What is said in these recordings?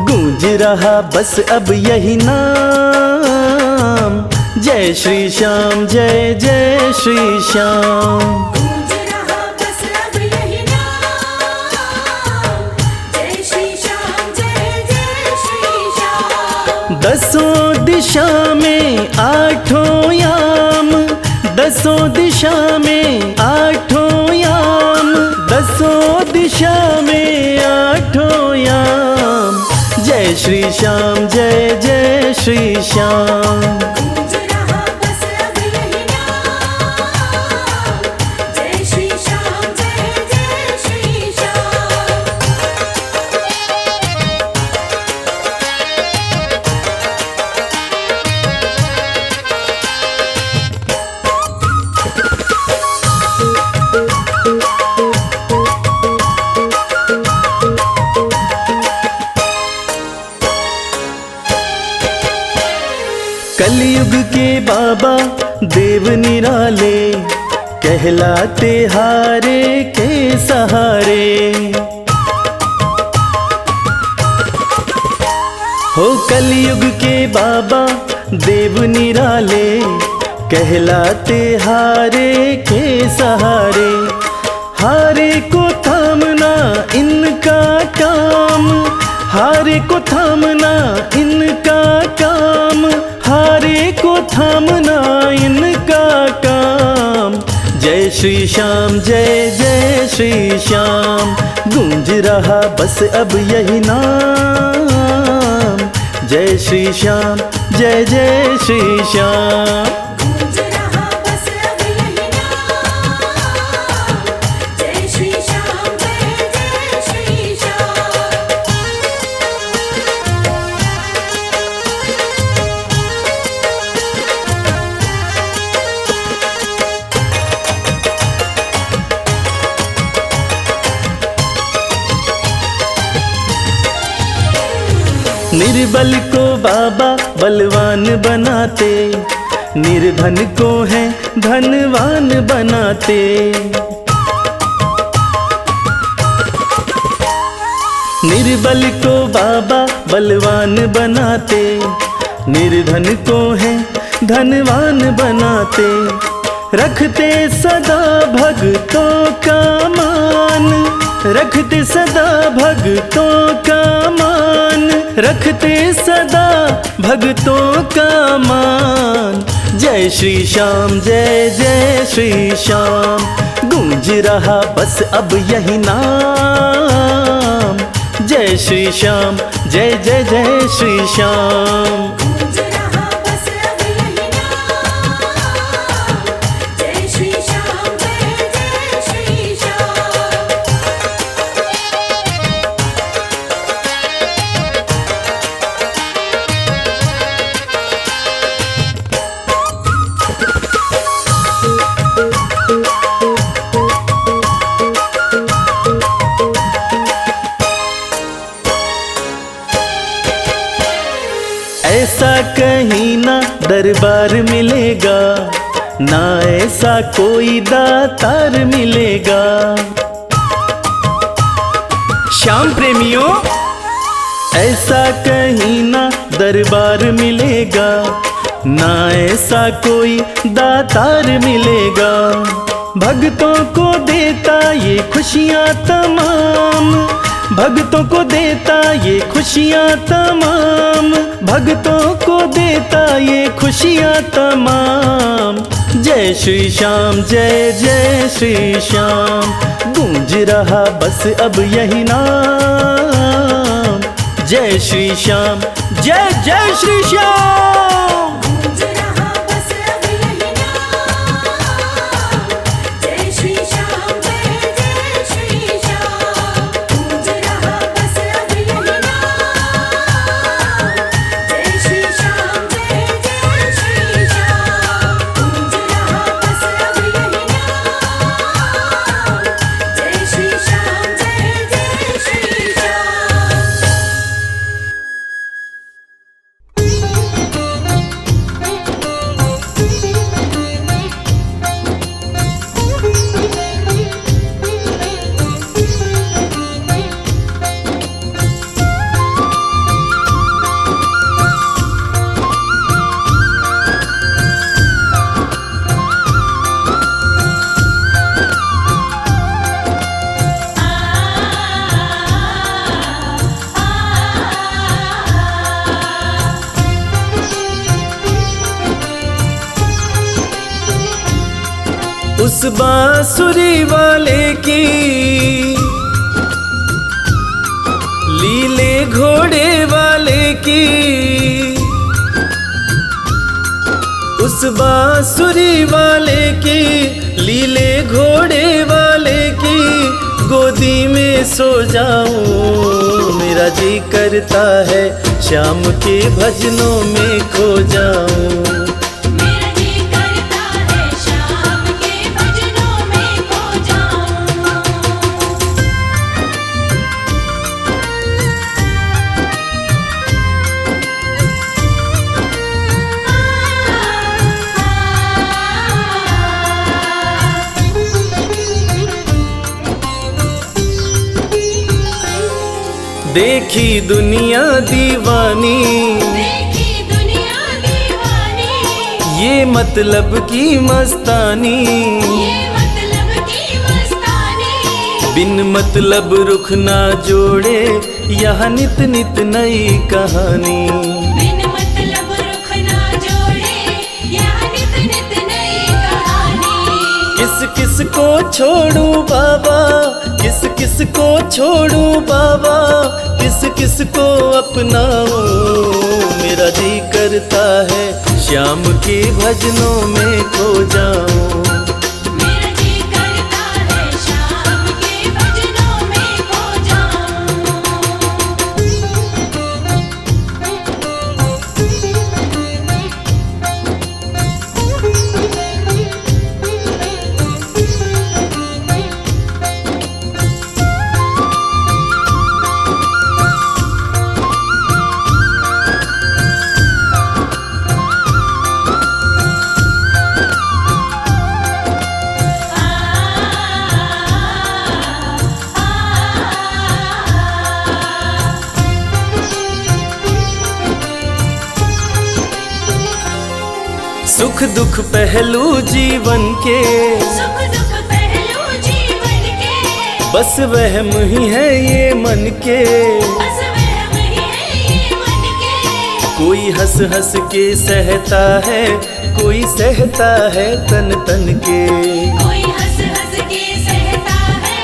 गूंज रहा बस अब यही नाम, जय श्री श्याम जय जय श्री श्याम। गूंज रहा बस अब यही नाम, जय श्री श्याम जय जय श्री श्याम। दसों दिशा में आठों याम, दसों दिशा में आठों याम, दसों दिशा में आठों याम, जय श्री श्याम जय जय श्री श्याम। गूंज रहा बस अब यही नाम, जय श्री श्याम जय जय श्री श्याम। कलयुग के बाबा देव निराले, कहलाते हारे के सहारे। हो कलयुग के बाबा देव निराले, कहलाते हारे के सहारे। हारे को थामना इनका काम, हारे को थामना इनका काम, हारे को थामना इनका काम, जय श्री श्याम जय जय श्री श्याम। गूंज रहा बस अब यही नाम, जय श्री श्याम जय जय श्री श्याम। गूंज रहा बस अब यही नाम, जय श्री श्याम जय जय श्री श्याम। निर्बल को बाबा बलवान बनाते, निर्धन को है धनवान बनाते। निर्बल को बाबा बलवान बनाते, निर्धन को है धनवान बनाते। रखते सदा भक्तों का मान, रखते सदा भक्तों का मान, रखते सदा भक्तों का मान, जय श्री श्याम जय जय श्री श्याम। गूंज रहा बस अब यही नाम, जय श्री श्याम जय जय जय श्री श्याम। गूंज रहा बस अब यही नाम, जय श्री श्याम जय जय श्री श्याम। ऐसा कहीं ना दरबार मिलेगा, ना ऐसा कोई दातार मिलेगा। श्याम प्रेमियों, ऐसा कहीं ना दरबार मिलेगा, ना ऐसा कोई दातार मिलेगा। भक्तों को देता ये खुशियाँ तमाम, भक्तों को देता ये खुशियाँ तमाम, भक्तों को देता ये खुशियाँ तमाम, जय श्री श्याम जय जय श्री श्याम। गूंज रहा बस अब यही नाम, जय श्री श्याम जय जय श्री श्याम। गूंज रहा बस अब यही नाम, जय श्री श्याम जय जय श्री श्याम। गूंज रहा बस अब यही नाम, जय श्री श्याम जय जय श्री श्याम। गूंज रहा बस अब यही नाम, जय श्री श्याम जय जय श्री श्याम। उस बांसुरी वाले की लीले घोड़े वाले की, उस बांसुरी वाले की लीले घोड़े वाले की गोदी में सो जाऊं। मेरा जी करता है श्याम के भजनों में खो जाऊं। मेरा जी करता है शाम के भजनों में खो जाऊं। देखी दुनिया दीवानी, देखी दुनिया दीवानी, ये मतलब की मस्तानी, ये मतलब की मस्तानी। बिन मतलब रुख ना जोड़े यहाँ नित नित नई कहानी। बिन मतलब रुख ना जोड़े यहाँ नित नित नई कहानी। किस किस को छोड़ूं बाबा, किस किस को छोड़ूं बाबा, किस किस को अपनाऊं। मेरा जी करता है श्याम के भजनों में खो जाऊं। मेरा जी करता है शाम के भजनों में खो सुख दुख पहलू जीवन के, सुख दुख पहलू जीवन के, बस वहम ही है ये मन के। बस वहम ही है ये मन के। कोई हंस हंस के सहता है, कोई सहता है तन तन के। कोई हंस हंस के सहता है,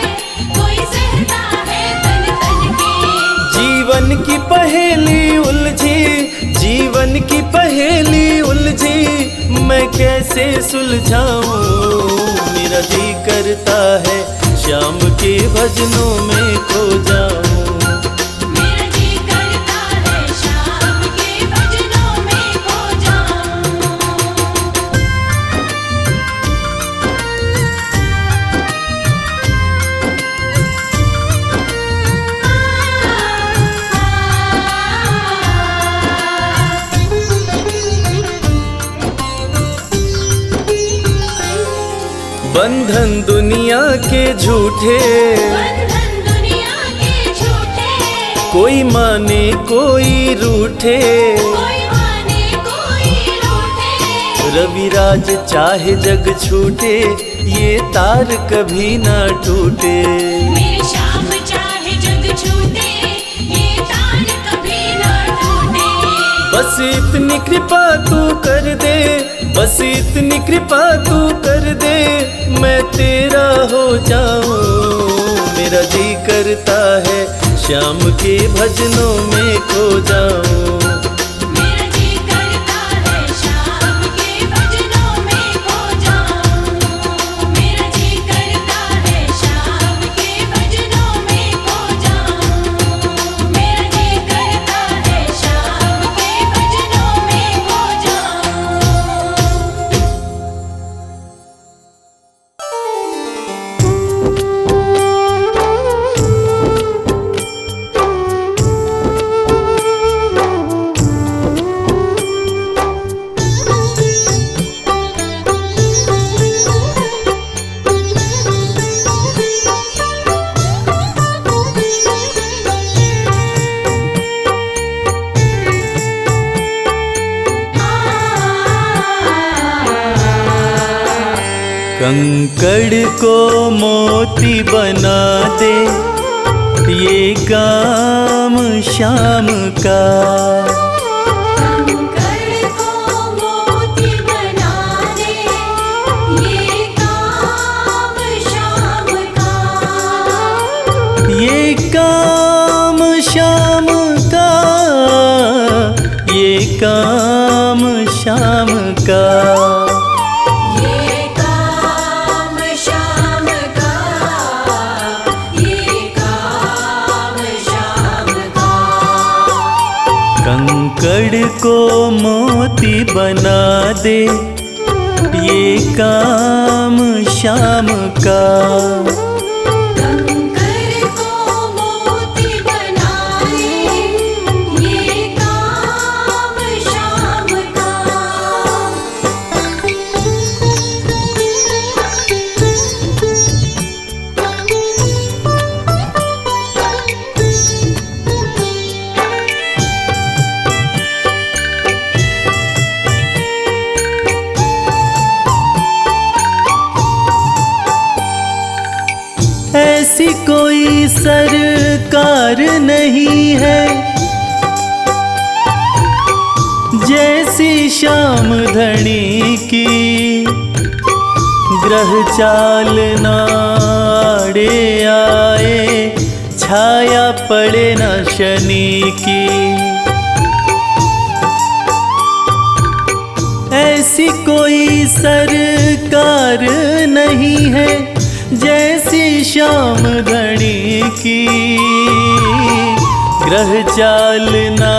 कोई सहता है तन तन के। जीवन की पहेली उलझी, जीवन की पहेली उलझी, मैं कैसे सुलझाऊं। मेरा जी करता है श्याम के भजनों में खो जाऊं। मेरा जी करता है शाम के भजनों में खो बंधन दुनिया के झूठे, बंधन दुनिया के झूठे। कोई माने कोई रूठे। कोई माने कोई रूठे। रविराज चाहे जग छूटे, ये तार कभी ना टूटे। मेरे श्याम चाहे जग छूटे, ये तार कभी ना टूटे। बस इतनी कृपा तू कर दे, बस इतनी कृपा तू कर दे, मैं तेरा हो जाऊं। मेरा जी करता है श्याम के भजनों में खो जाऊं। मेरा जी करता है शाम के भजनों में खो जाऊं। मेरा जी करता है शाम के भजनों में खो जाऊं। मेरा जी करता है शाम के भजनों में खो जाऊं। कंकड़ को मोती बना दे, ये काम श्याम का। कंकड़ को मोती बना दे, ये काम काम श्याम का। ये काम श्याम का, ये काम श्याम का। कंकड़ को मोती बना दे, ये काम श्याम का। कंकड़ को मोती बनाए, ये काम श्याम का। ऐसी कोई सरकार नहीं है जैसी श्याम धनी की। ग्रह चाल नाड़े आए, छाया पड़े न शनि की। ऐसी कोई सरकार नहीं है जैसी श्याम धनी की। ग्रह चाल ना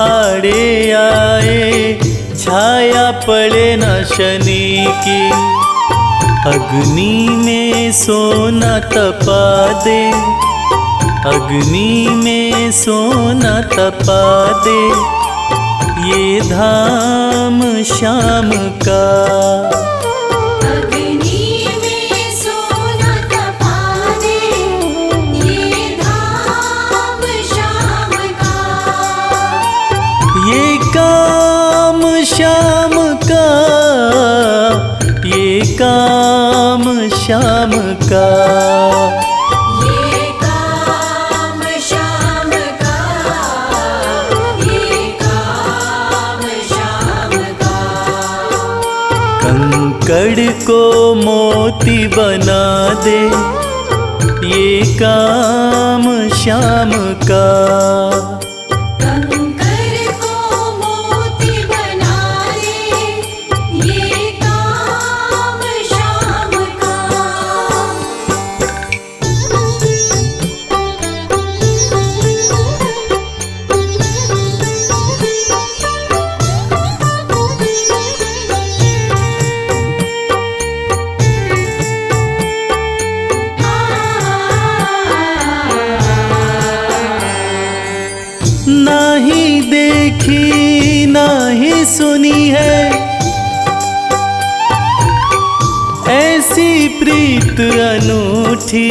आड़े आए, छाया पड़े न शनि की। अग्नि में सोना तपा दे, अग्नि में सोना तपा दे, ये धाम श्याम का। अग्नि में सोना तपा दे, ये धाम श्याम का। ये काम श्याम का, ये काम श्याम का। ये काम श्याम का, ये काम श्याम का। कंकड़ को मोती बना दे, ये काम श्याम का। कंकड़ को मोती बना दे, ये काम श्याम का। नाही देखी नाही सुनी है ऐसी प्रीत अनूठी।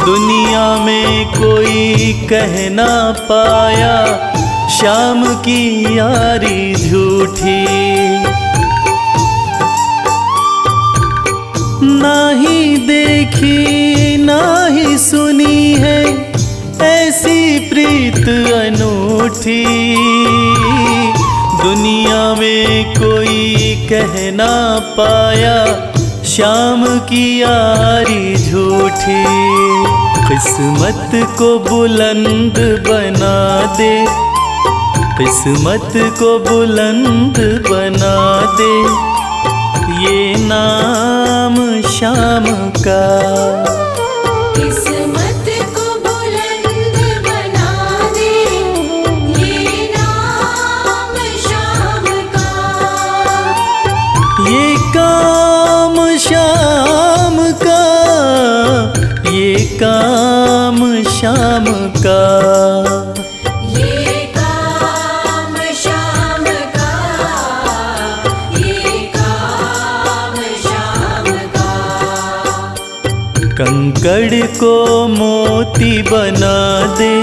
दुनिया में कोई कह ना पाया, श्याम की यारी झूठी। नाही देखी नाही सुनी है ऐसी प्रीत अनूठी। दुनिया में कोई कह ना पाया, श्याम की यारी झूठी। किस्मत को बुलंद बना दे, किस्मत को बुलंद बना दे, ये नाम श्याम का। किस्मत को बुलंद बना दे, ये नाम श्याम का। ये काम श्याम का, ये काम श्याम का। ये काम श्याम का, ये काम श्याम का। कंकड़ को मोती बना दे,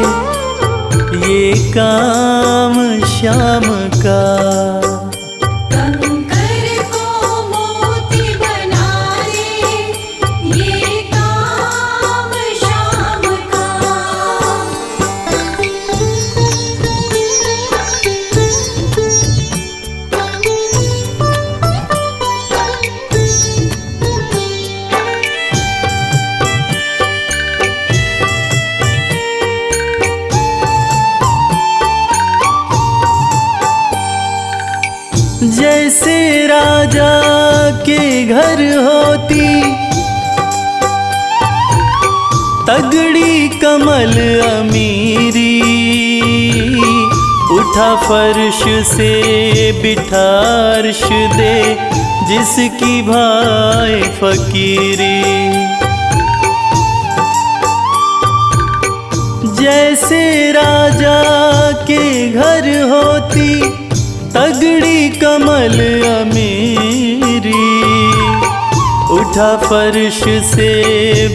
ये काम श्याम का। कंकड़ को मोती बना दे, ये काम श्याम का। जैसे राजा के घर होती तगड़ी कमल अमीरी, उठा फर्श से बिठा अर्श दे जिसकी भाई फकीरी। जैसे राजा के घर होती तगड़ी कमल अमीरी, उठा फर्श से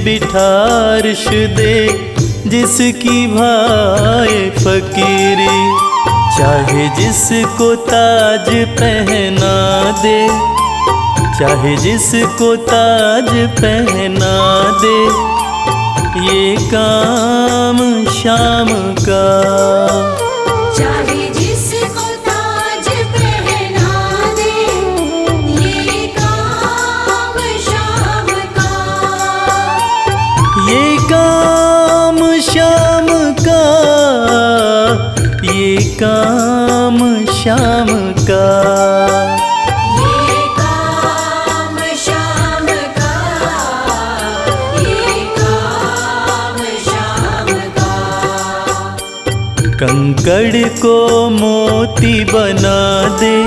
बिठा अर्श दे जिसकी भाई फकीरी। चाहे जिसको ताज पहना दे, चाहे जिसको ताज पहना दे, ये काम शाम का। चाहे जिसको ताज पहना दे, ये काम शाम का। ये काम शाम का, ये काम शाम का। ये काम शाम का, ये काम शाम का। कंकड़ को मोती बना दे,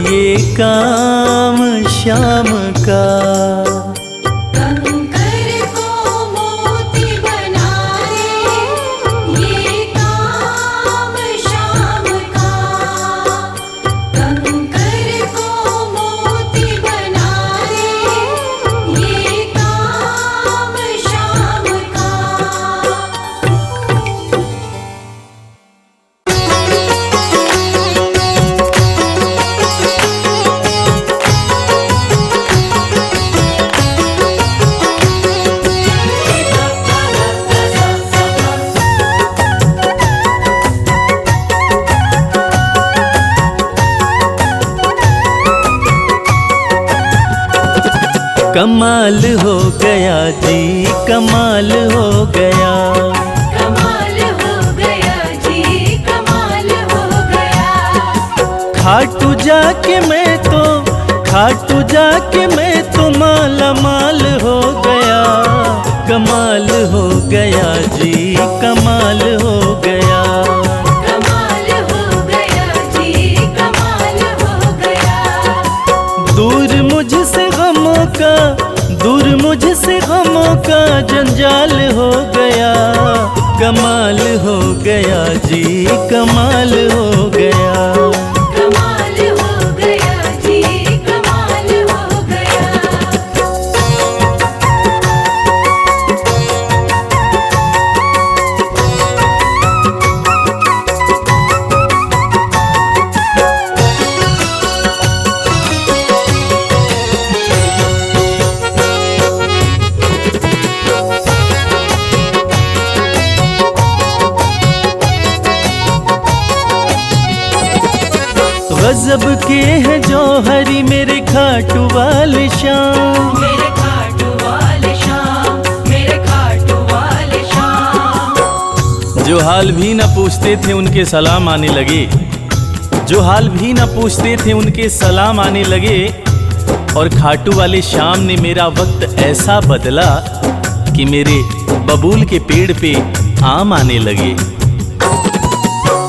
ये काम शाम का। कंकर को मोती बना दे, ये काम शाम का। कंकर को मोती बना दे, ये काम शाम का। कमाल हो गया जी, कमाल हो गया। कमाल हो गया जी, कमाल हो गया। खाटू जाके मैं तो, खाटू जाके मैं तो माला माल हो गया। कमाल हो गया जी, कमाल हो गया। कमाल हो गया जी, कमाल हो गया। दूर मुझसे गमों का, दूर मुझसे गमों का जंजाल हो गया। कमाल हो गया जी, कमाल हो गया। कमाल हो गया जी, कमाल हो गया। गजब के हैं जौहरी मेरे खाटू वाले शाम। मेरे खाटू वाले शाम, मेरे खाटू वाले शाम। जो हाल भी न पूछते थे उनके सलाम आने लगे, जो हाल भी न पूछते थे उनके सलाम आने लगे। और खाटू वाले शाम ने मेरा वक्त ऐसा बदला कि मेरे बबूल के पेड़ पे आम आने लगे।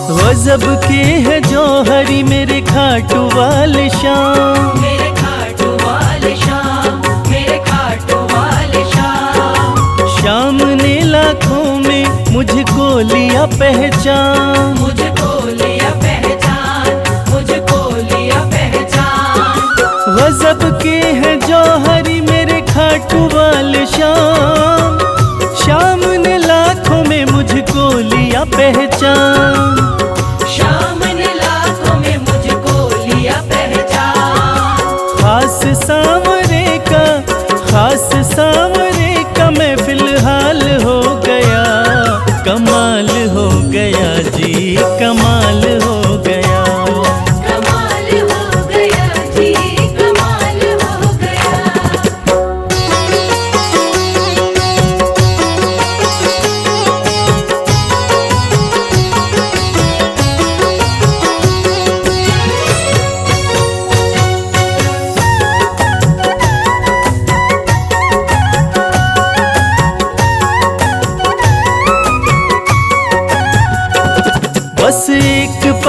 गजब के हैं जौहरी मेरे खाटू वाले शाम। मेरे खाटू वाले शाम, मेरे खाटू वाले शाम। शाम ने लाखों में मुझको लिया पहचान, मुझको लिया पहचान, मुझको लिया पहचान। गजब के हैं जौहरी मेरे खाटू वाले शाम। शाम ने लाखों में मुझको लिया पहचान। शाम ने लाखों में मुझको लिया पहचान। खास सांवरे का, खास सांवरे का मैं फिलहाल हो गया। कमाल हो गया जी, कमाल हो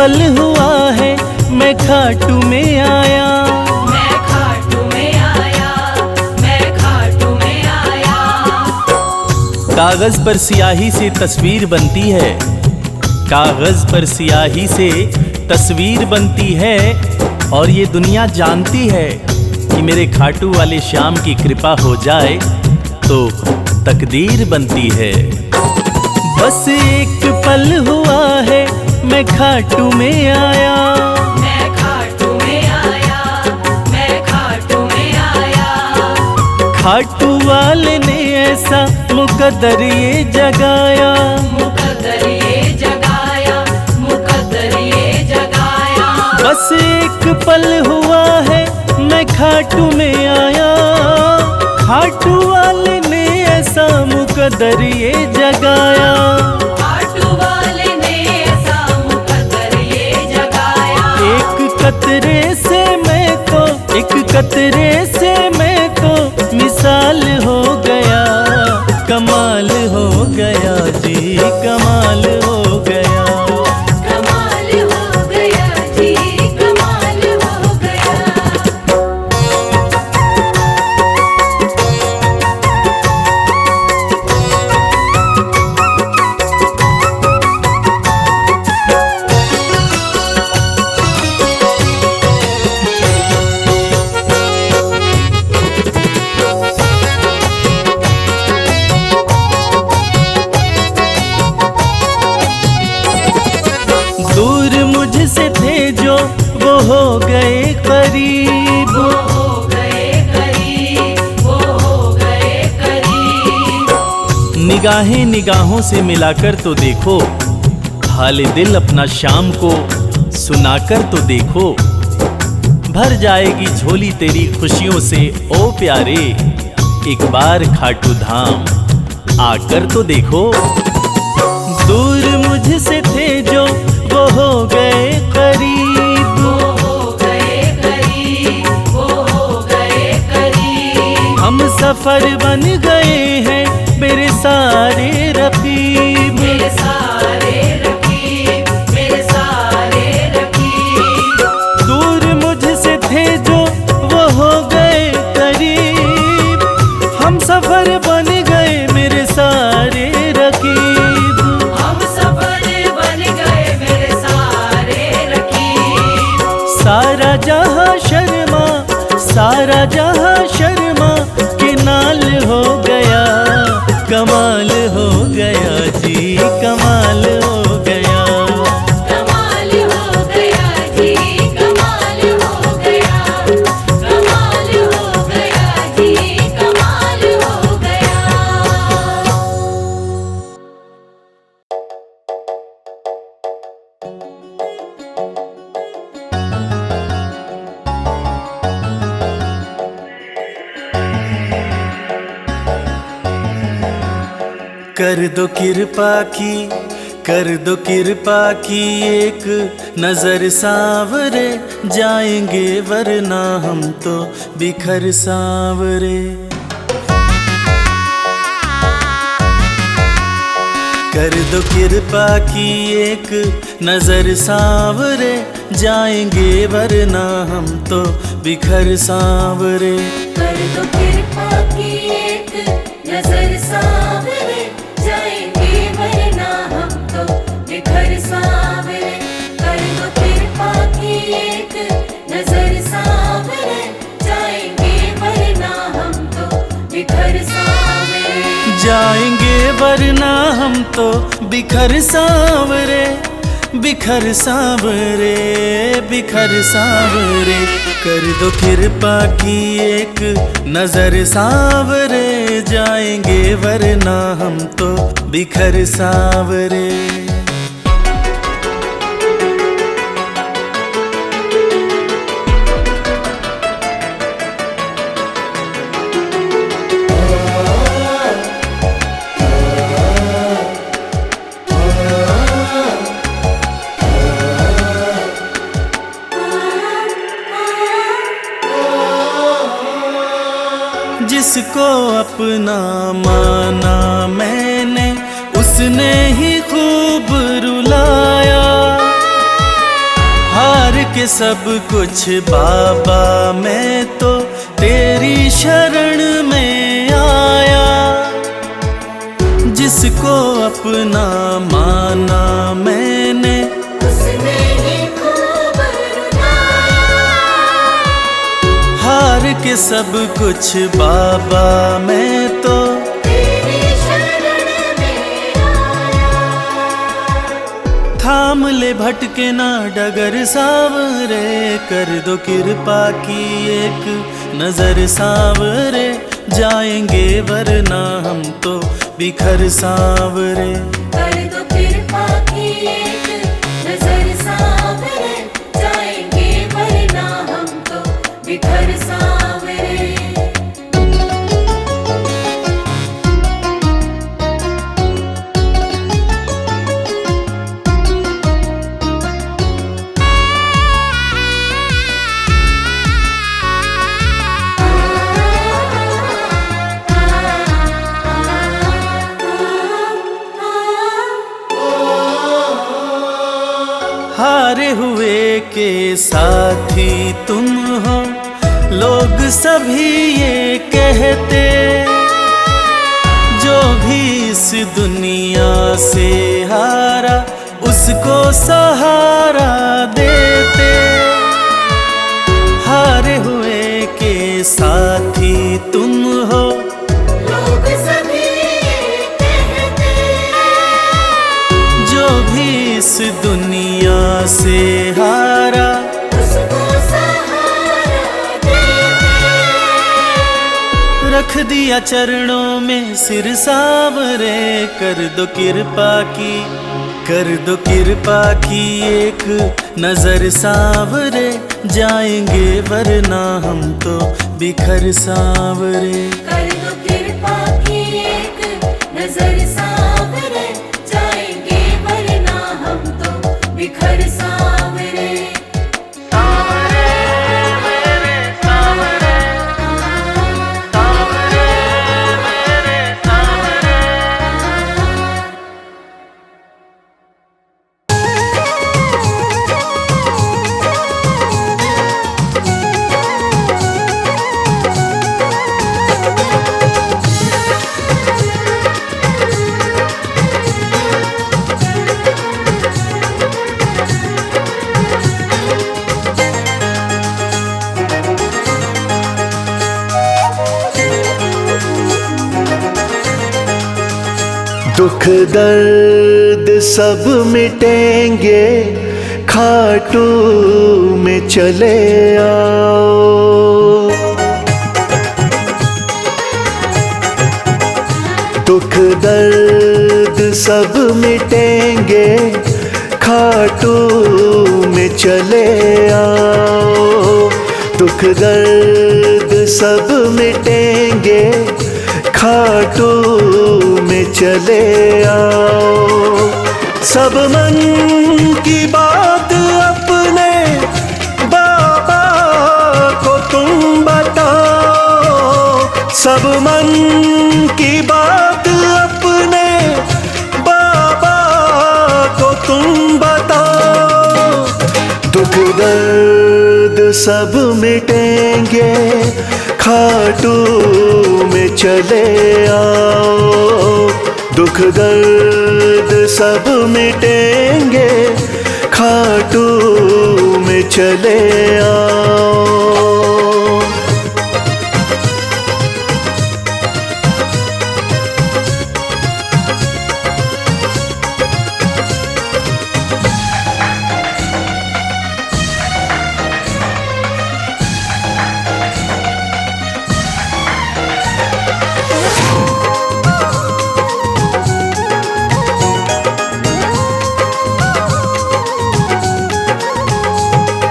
पल हुआ है मैं खाटू में आया, मैं खाटू में आया, मैं खाटू में आया। कागज पर स्याही से तस्वीर बनती है, कागज पर स्याही से तस्वीर बनती है, और ये दुनिया जानती है कि मेरे खाटू वाले श्याम की कृपा हो जाए तो तकदीर बनती है। बस एक पल हुआ है मैं खाटू में आया, मैं खाटू में आया, मैं खाटू में आया। खाटू वाले ने ऐसा मुकद्दर ये जगाया, मुकद्दर ये जगाया, मुकद्दर ये जगाया। बस एक पल हुआ है मैं खाटू में आया, खाटू वाले ने ऐसा मुकद्दर ये जगाया। खाटू वाले ने ऐसा मुकद्दर ये जगाया। एक कतरे से मैं तो, एक कतरे से मैं तो मिसाल हो गया, कमाल हो गया जी, कमाल हो गया। कमाल हो गया जी, कमाल हो गया। दूर मुझसे थे जो वो हो गए करीब, वो हो गए करीब, वो हो गए करीब। निगाहें निगाहों से मिलाकर तो देखो, हाल दिल अपना शाम को सुनाकर तो देखो। भर जाएगी झोली तेरी खुशियों से ओ प्यारे, एक बार खाटू धाम आकर तो देखो। दूर मुझसे थे जो वो हो गए करीब, वो हो गए करीब, वो हो गए करीब। हम सफर बन गए हैं मेरे सारे रकीब, मेरे सारे रकीब, मेरे सारे रकीब। दूर मुझसे थे जो वो हो गए करीब, हम सफर बन गए मेरे सारे रकीब। हम सफर बन गए मेरे सारे रकीब। सारा जहां शर्मा, सारा जहां शर्मा के नाल हो गया, कमाल हो गया जी, कमाल हो गया। कमाल हो गया जी, कमाल हो गया। कमाल हो गया जी, कमाल हो गया। कर दो कृपा की, कर दो कृपा की एक नजर सावरे, जाएंगे वरना हम तो बिखर सावरे। कर दो कृपा की एक नजर सावरे, जाएंगे वरना हम तो बिखर सावरे। कर दो कृपा की एक नजर सावरे, जाएंगे वरना हम तो बिखर सावरे। कर दो कृपा की एक नजर सावरे, जाएंगे वरना हम तो बिखर सावरे। जाएंगे वरना हम तो बिखर सावरे, बिखर सावरे, बिखर सावरे। कर दो कृपा की एक नजर सावरे, जाएंगे वरना हम तो बिखर सावरे। जिसको अपना माना मैंने, उसने ही खूब रुलाया। हार के सब कुछ बाबा मैं तो तेरी शरण में आया, जिसको अपना माना मैंने उसने ही खूब रुलाया। हार के सब कुछ बाबा मैं तो तेरी शरण में आया। थाम ले भटके ना डगर सावरे, कर दो कृपा की एक नजर सावरे, जाएंगे वरना हम तो बिखर सावरे। कर दो कृपा की एक नजर सावरे, जाएंगे वरना हम तो बिखर सावरे। हारे हुए के साथी तुम हो, लोग सभी ये कहते, जो भी इस दुनिया से हारा उसको सहारा देते। हारे हुए के साथी तुम हो, लोग सभी ये कहते, जो भी इस दुनिया से हारा उसको सहारा देते। रख दिया चरणों में सिर सावरे, कर दो कृपा की, कर दो कृपा की एक नजर सावरे, जाएंगे वरना हम तो बिखर सावरे। कर दो कृपा की एक नजर सावरे, जाएंगे वरना हम तो बिखर सावरे। दुख दर्द सब मिटेंगे, खाटू में चले आओ। दुख दर्द सब मिटेंगे, खाटू में चले आओ। दुख दर्द सब मिटेंगे, खाटू में चले आओ। सब मन की बात अपने बाबा को तुम बताओ। सब मन की बात अपने बाबा को तुम बताओ। दुख दर्द सब मिटेंगे, खाटू में चले आओ। दुख दर्द सब मिटेंगे, खाटू में चले आओ।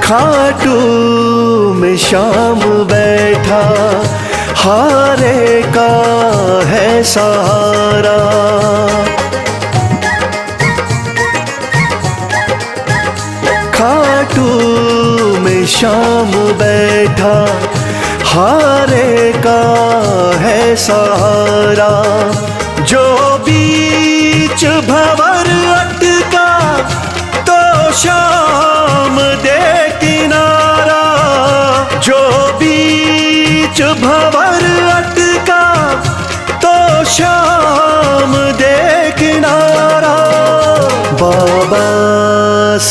खाटू में शाम बैठा, हारे का है सहारा। खाटू में शाम बैठा, हारे का है सहारा। जो बीच भंवर अटका तो शाम दे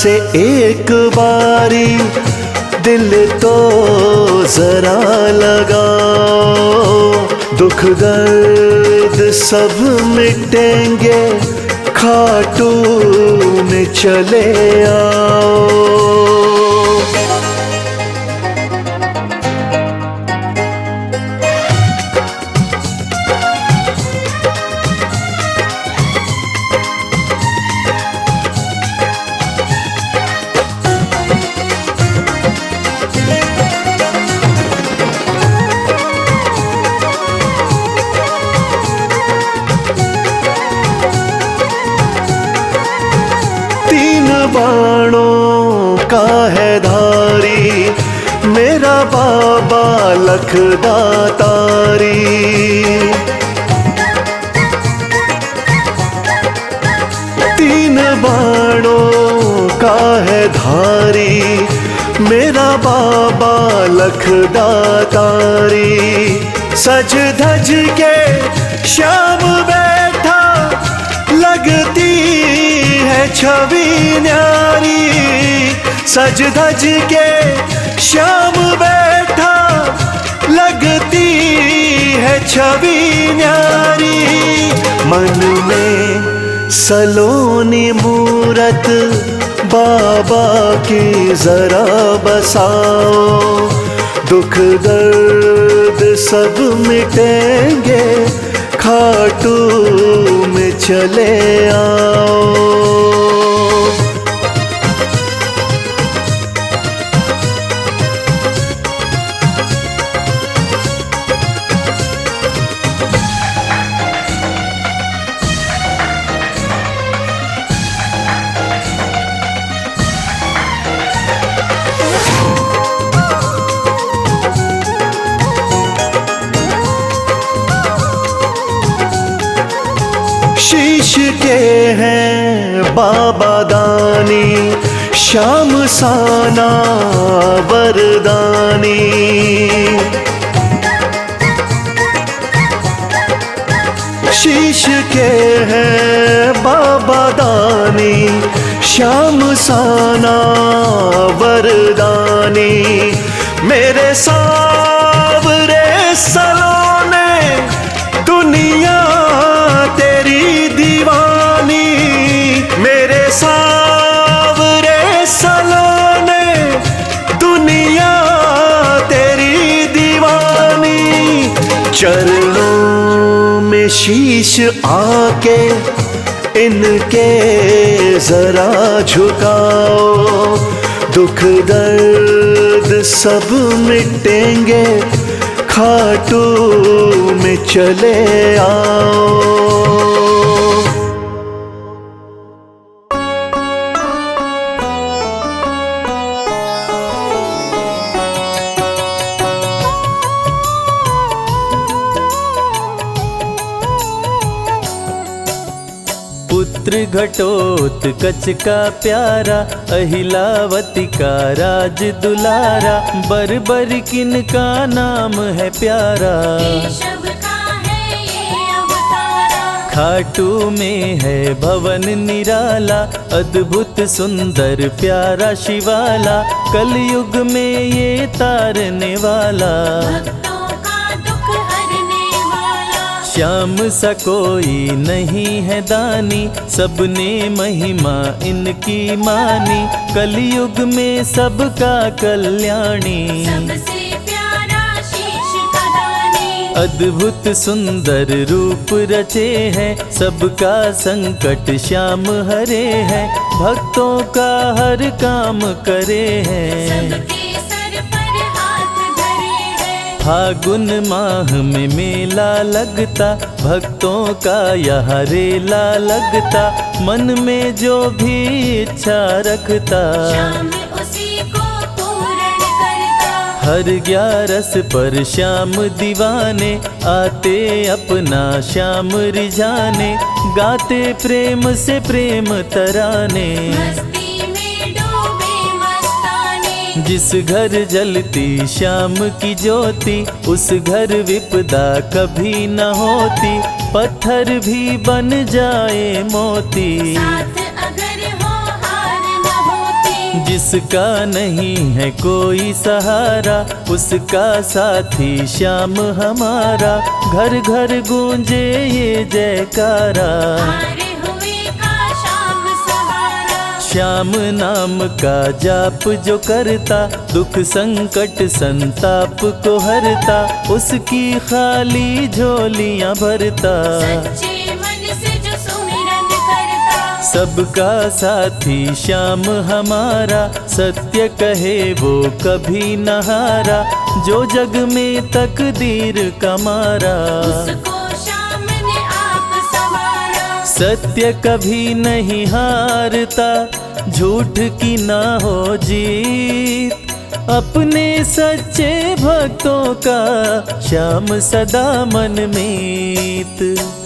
से एक बारी दिल तो जरा लगाओ, दुख दर्द सब मिटेंगे खाटू में चले आओ। बाणों का है धारी मेरा बाबा लखदातारी, तीन बाणों का है धारी मेरा बाबा लखदातारी। सज धज के श्याम बैठा लगती है छवि न्यारी, सज धज के श्याम बैठा लगती है छवि न्यारी। मन में सलोनी मूरत बाबा की जरा बसाओ, दुख दर्द सब मिटेंगे खाटू में चले आओ। शीश के हैं बाबा दानी श्याम साना वरदानी, शीश के हैं बाबा दानी श्याम साना वरदानी। मेरे सावरे सलोने दुनिया तेरी दीवानी, मेरे सावरे सलोने दुनिया तेरी दीवानी। चरणों में शीश आके इनके जरा झुकाओ, दुख दर्द सब मिटेंगे खाटू में चले आओ। पुत्र घटोत्कच का प्यारा अहिलावती का राज दुलारा, बर किन का नाम है प्यारा। केशव का है ये अवतारा, खाटू में है भवन निराला, अद्भुत सुंदर प्यारा शिवाला, कलयुग में ये तारने वाला। भक्तों का दुख हरने वाला, श्याम सा कोई नहीं है दानी, सबने महिमा इनकी मानी, कलयुग में सबका कल्याणी। सबसे प्यारा शीश का दानी, अद्भुत सुंदर रूप रचे हैं, सबका संकट श्याम हरे हैं, भक्तों का हर काम करे हैं। सबके सर पर हाथ धरे हैं, फागुन माह में मेला लगता, भक्तों का यहाँ रेला लगता, मन में जो भी इच्छा रखता, श्याम उसी को पूर्ण करता। हर 11 पर श्याम दीवाने, आते अपना श्याम रिझाने, गाते प्रेम से प्रेम तराने। मस्ती में डूबे मस्ताने, जिस घर जलती श्याम की ज्योति, उस घर विपदा कभी न होती, पत्थर भी बन जाए मोती। साथ अगर हो हार न होती, जिसका नहीं है कोई सहारा, उसका साथी श्याम हमारा। घर घर गूंजे ये जयकारा, हारे हुए का श्याम सहारा। श्याम नाम का जाप जो करता, दुख संकट संताप को हरता। उसकी खाली झोलियां भरता, सच्चे मन से जो सुमिरन करता। सबका साथी श्याम हमारा। सत्य कहे वो कभी न हारा, जो जग में तकदीर का मारा। उसको श्याम ने आप संवारा। सत्य कभी नहीं हारता, झूठ की ना हो जीत। अपने सच्चे भक्तों का श्याम सदा मन मीत।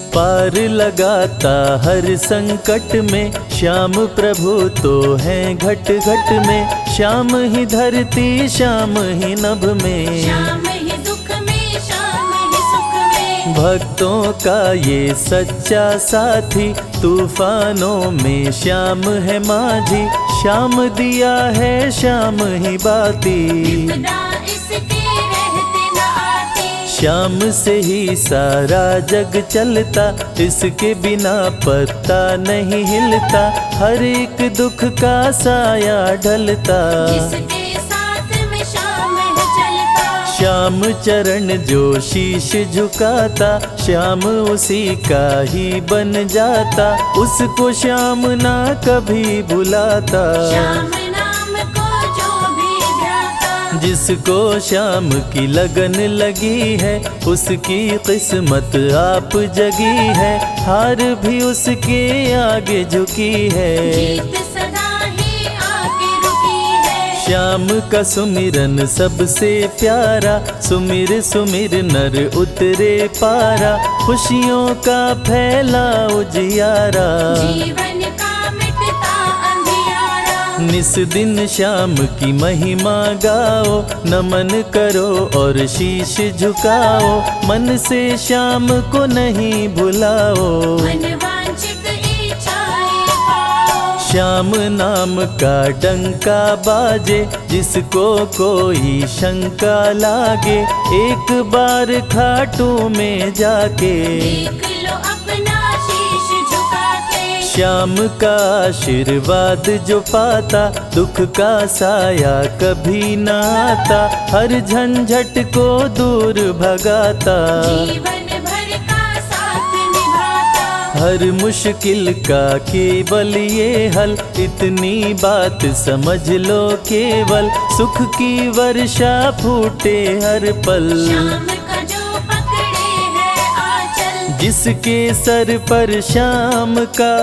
पार लगाता हर संकट में, श्याम प्रभु तो हैं घट घट में। श्याम ही धरती श्याम ही नभ में, श्याम ही दुख में श्याम ही सुख में। भक्तों का ये सच्चा साथी। तूफानों में श्याम है माझी, श्याम दिया है श्याम ही बाती। विपदा इसके रहते न आती। श्याम से ही सारा जग चलता, इसके बिना पत्ता नहीं हिलता। हर एक दुख का साया ढलता, जिसके साथ में श्याम है चलता। श्याम चरण जो शीश झुकाता, श्याम उसी का ही बन जाता। उसको श्याम ना कभी भुलाता, श्याम नाम को जो भी ध्याता। जिसको श्याम की लगन लगी है, उसकी किस्मत आप जगी है। हार भी उसके आगे झुकी है, जीत सदा ही आके रुकी है। श्याम का सुमिरन सबसे प्यारा। सुमिर सुमिर नर उतरे पारा, खुशियों का फैला उजियारा। जीवन का मिटता अंधियारा। निस दिन श्याम की महिमा गाओ, नमन करो और शीश झुकाओ। मन से श्याम को नहीं भुलाओ, मनवांछित इच्छाएं पाओ। श्याम नाम का डंका बाजे, जिसको कोई शंका लागे। एक बार खाटू में जाके, देख लो अपना शीश झुका के। श्याम का आशीर्वाद जो पाता, दुख का साया कभी न आता। हर झंझट को दूर भगाता, जीवन भर का साथ निभाता। हर मुश्किल का केवल ये हल। इतनी बात समझ लो केवल, सुख की वर्षा फूटे हर पल। श्याम का जो पकड़े है आंचल, जिसके सर पर श्याम का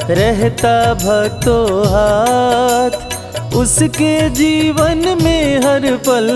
रहता भक्तों हाथ, उसके जीवन में हर पल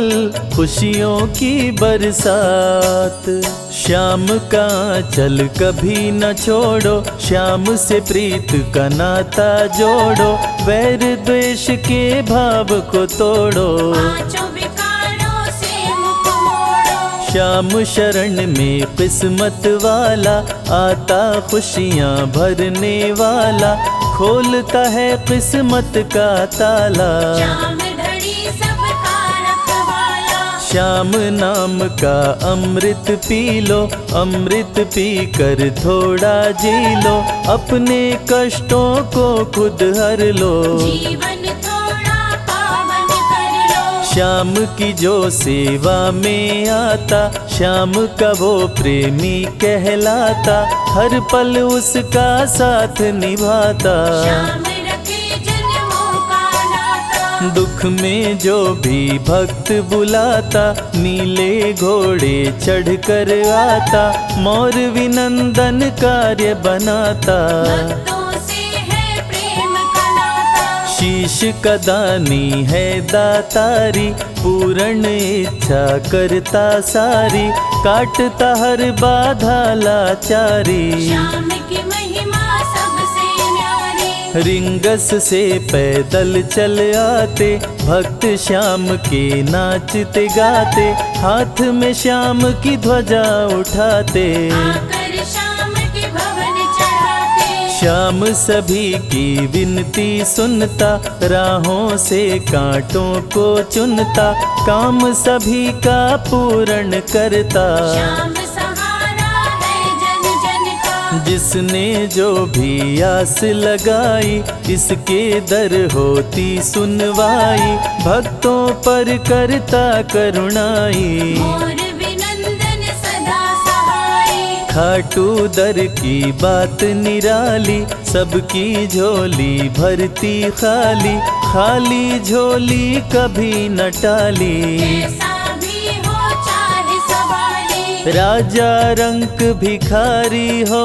खुशियों की बरसात। श्याम का आंचल कभी न छोड़ो, श्याम से प्रीत का नाता जोड़ो। वैर द्वेष के भाव को तोड़ो, पांचों विकारों से मुख मोड़ो। श्याम शरण में किस्मत वाला, आता खुशियाँ भरने वाला। खोलता है किस्मत का ताला, श्याम धड़ी सबका रखवाला। श्याम नाम का अमृत पी लो, अमृत पी कर थोड़ा जी लो। अपने कष्टों को खुद हर लो, जीवन थोड़ा पावन कर लो। श्याम की जो सेवा में आता, श्याम का वो प्रेमी कहलाता। हर पल उसका साथ निभाता, श्याम रखे जन्मों का नाता। दुख में जो भी भक्त बुलाता, नीले घोड़े चढ़ कर आता। मोर विनंदन कार्य बनाता, भक्तों से है प्रेम का नाता। शीश का दानी है दातारी, पूर्ण इच्छा करता सारी। काटता हर बाधा लाचारी, श्याम की महिमा सबसे न्यारी। रिंगस से पैदल चल आते, भक्त श्याम के नाचते गाते। हाथ में श्याम की ध्वजा उठाते, आकर श्याम के भवन चढ़ाते। श्याम सभी की विनती सुनता, राहों से कांटों को चुनता, काम सभी का पूर्ण करता। श्याम सहारा है जन जन का, जिसने जो भी आस लगाई, इसके दर होती सुनवाई, भक्तों पर करता करुणाई। मोर विनंदन सदा सहाय, खाटू दर की बात निराली, सबकी झोली भरती खाली, खाली झोली कभी न टाली। कैसा भी हो चाहे सवाली, राजा रंक भिखारी हो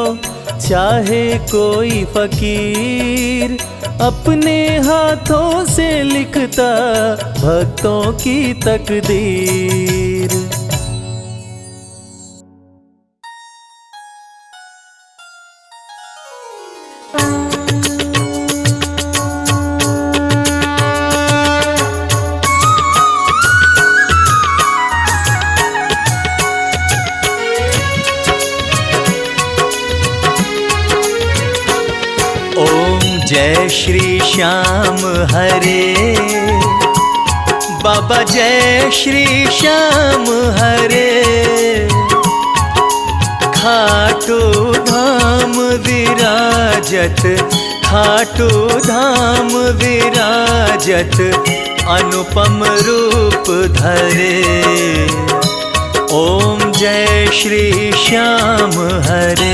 चाहे कोई फकीर, अपने हाथों से लिखता भक्तों की तकदीर। जय श्री श्याम हरे, बाबा जय श्री श्याम हरे। खाटू धाम विराजत, खाटू धाम विराजत, अनुपम रूप धरे। ओम जय श्री श्याम हरे।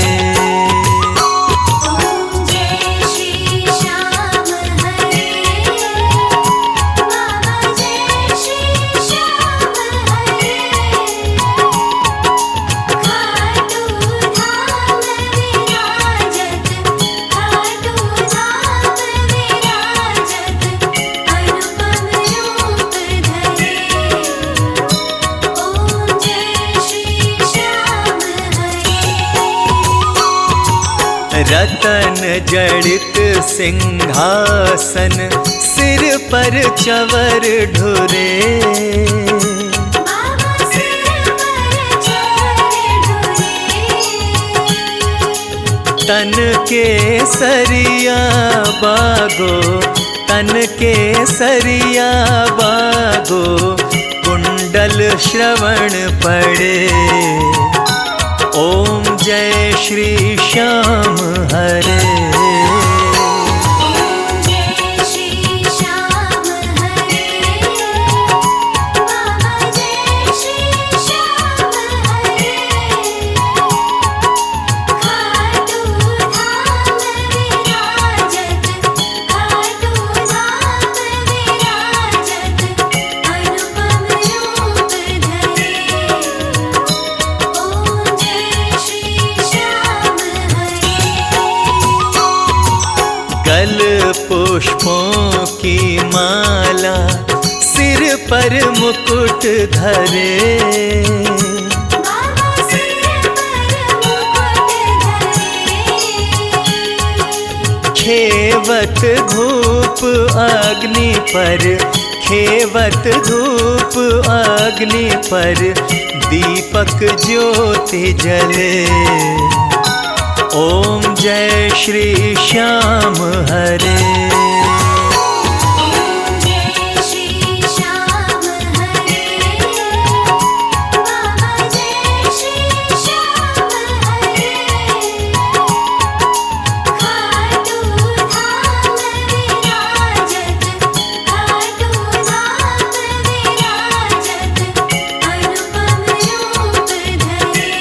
रतन जड़ित सिंहासन, सिर पर चवर ढुरे। तन के सरिया बागो, तन के सरिया बागो, कुंडल श्रवण पड़े। ओम जय श्री श्याम हरे। जय श्री श्याम हरे, बाबा जय श्री श्याम हरे। खाटू धाम विराजत, खाटू धाम विराजत, अनुपम रूप धरे। ओम जय श्री श्याम हरे। कल पुष्पों की माला, सिर पर मुकुट धरे। बाबा सिर पर मुकुट धरे। खेवत धूप अग्नि पर, खेवत धूप अग्नि पर, दीपक ज्योति जले। ओम जय श्री श्याम हरे। जय श्री श्याम हरे, बाबा जय श्री श्याम हरे। खाटू धाम विराजत, खाटू धाम विराजत, अनुपम रूप धरे।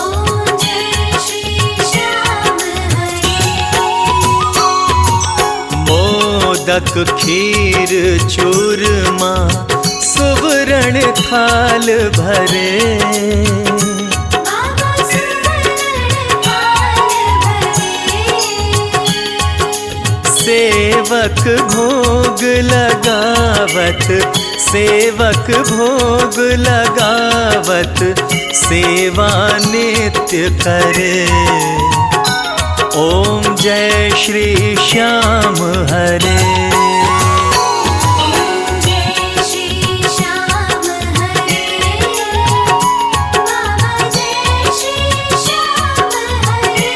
ओम जय श्री श्याम हरे। मोदक खीर चूरमा, सुवर्ण थाल भरे। बाबा सुवर्ण थाल भरे। सेवक भोग लगावत, सेवक भोग लगावत, सेवा नित्य करे। ओम जय श्री श्याम हरे। जय श्री श्याम हरे, बाबा जय श्री श्याम हरे।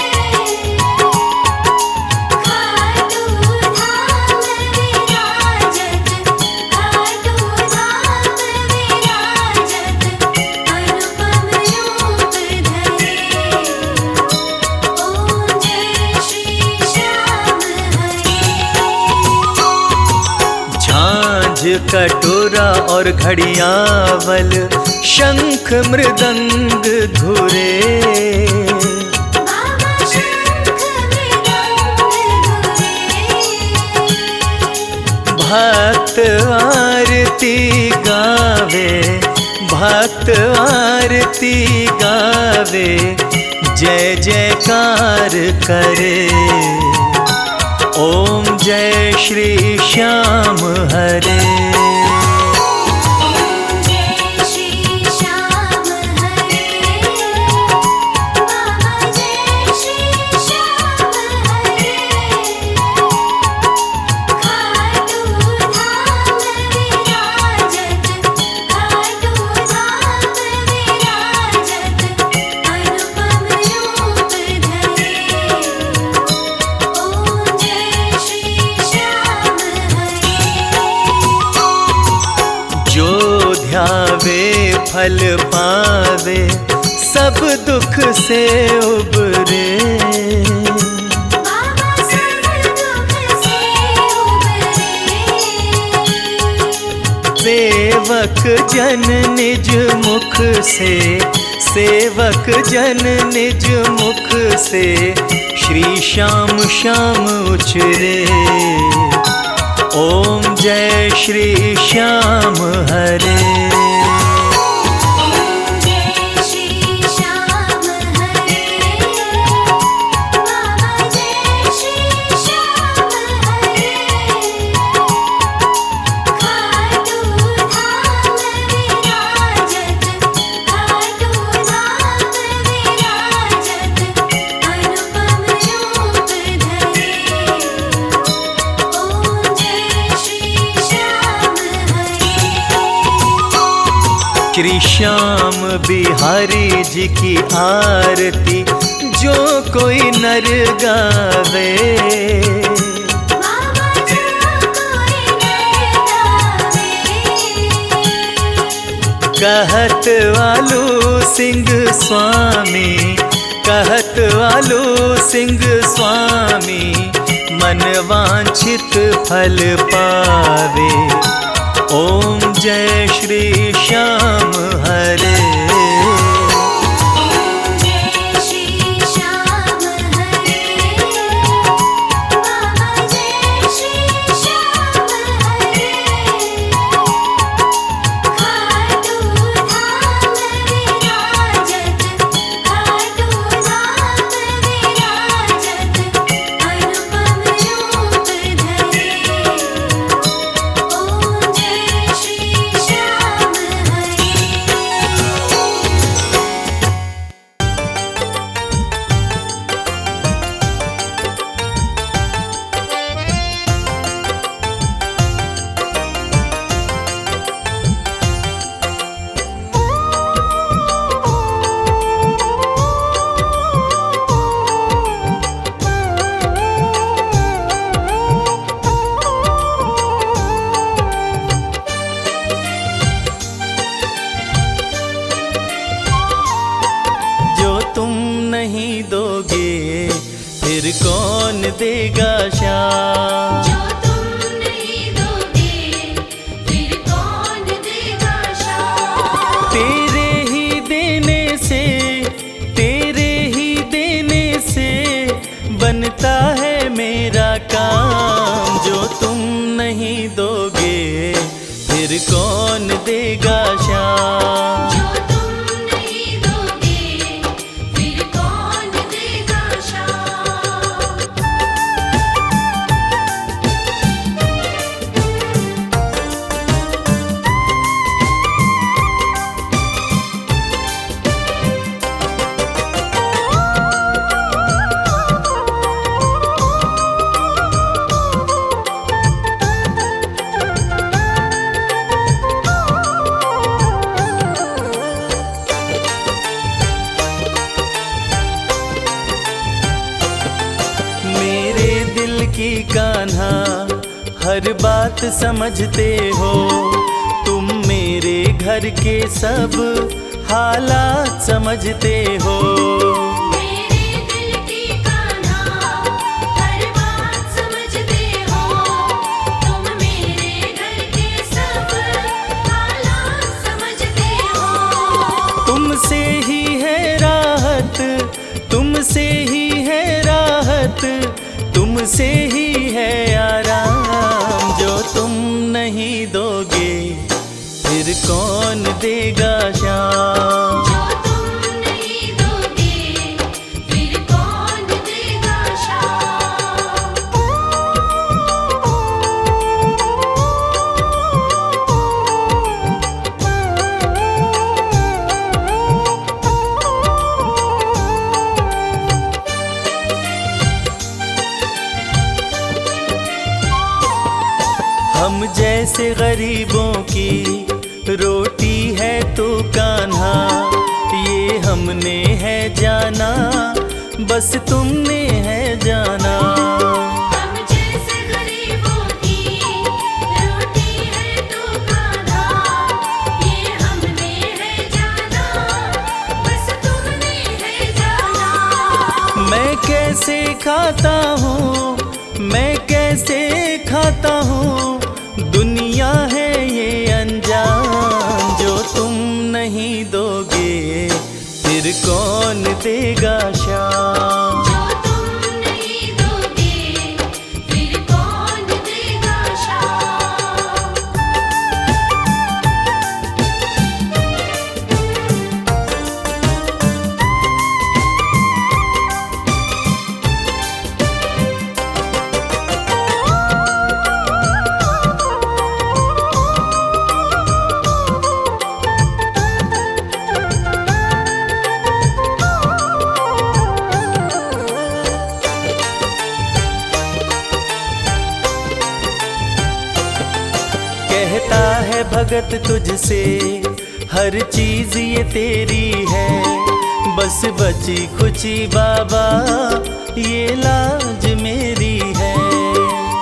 कटोरा और घड़ियावल शंख मृदंग धुरे। बाबा शंख मृदंग धुरे। भक्त आरती गावे, भक्त आरती गावे, जय जयकार करे। ओम जय श्री श्याम हरे। ओम जय श्री श्याम हरे। बाबा जय श्री श्याम हरे। खाटू धाम विराजत, खाटू धाम विराजत, अनुपम रूप धरे। ओम जय श्री श्याम हरे। जो ध्यावे फल पावे, सब दुख से उबरे। बाबा सब दुख से उबरे। सेवक जन निज मुख से, सेवक जन निज मुख से, श्री श्याम श्याम उचरे। ओम जय श्री श्याम हरे। ओम जय श्री श्याम हरे। बाबा जय श्री श्याम हरे। खाटू धाम विराजत, खाटू धाम विराजत, अनुपम रूप धरे। ओम जय श्री श्याम हरे। श्री श्याम बिहारी जी की आरती जो कोई नर गावे। बाबा जो कोई नर गावे। कहत वालू सिंह स्वामी, कहत वालू सिंह स्वामी, मन वांछित फल पावे। ओम जय श्री श्याम हरे। ओम जय श्री श्याम हरे। बाबा जय श्री श्याम हरे। खाटू धाम विराजत, खाटू धाम विराजत, अनुपम रूप धरे। ओम जय श्री श्याम हरे। जो तुम नहीं दोगे फिर कौन देगा श्याम। जो तुम नहीं दोगे फिर कौन देगा श्याम। तेरे ही देने से, तेरे ही देने से बनता है मेरा काम। जो तुम नहीं दोगे फिर कौन देगा श्याम। जो तुम नहीं दोगे फिर कौन देगा श्याम। की कान्हा हर बात समझते हो। तुम मेरे घर के सब हालात समझते हो। मेरे दिल की कान्हा हर बात समझते हो। तुम मेरे घर के सब तुमसे ही है आराम, जो तुम नहीं दोगे फिर कौन देगा शाम। जो तुम नहीं दोगे फिर कौन देगा शाम। हम जैसे गरीबों की रोटी है तो कान्हा, ये हमने है जाना, बस तुमने है जाना। हम जैसे गरीबों की रोटी है तो कान्हा, ये हमने है जाना, बस तुमने है जाना। मैं कैसे खाता हूँ, मैं कैसे खाता हूँ, दुनिया है ये अनजान, जो तुम नहीं दोगे फिर कौन देगा शाम। जो तुम नहीं दोगे फिर कौन देगा शाम। कहता है भगत तुझसे हर चीज ये तेरी है, बस बची खुची बाबा ये लाज मेरी है।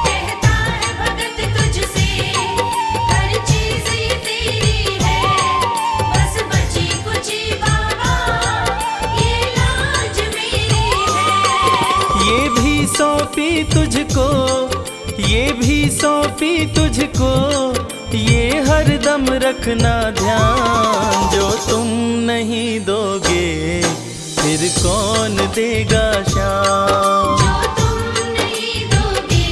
कहता है भगत तुझसे हर चीज ये तेरी है, बस बची कुची बाबा ये लाज मेरी है। ये भी सौंपी तुझको, ये भी सौंपी तुझको, ये हर दम रखना ध्यान, जो तुम नहीं दोगे फिर कौन देगा शाम। जो तुम नहीं दोगे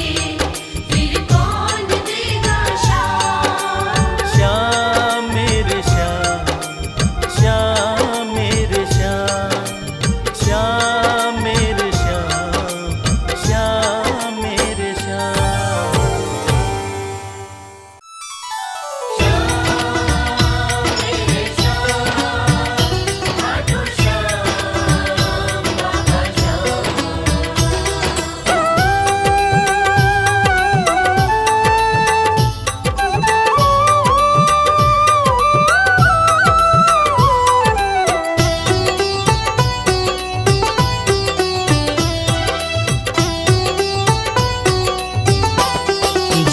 फिर कौन देगा शाम। श्याम मेरे श्याम, श्याम मेरे श्याम, श्याम मेरे श्याम, श्याम मेरे श्याम।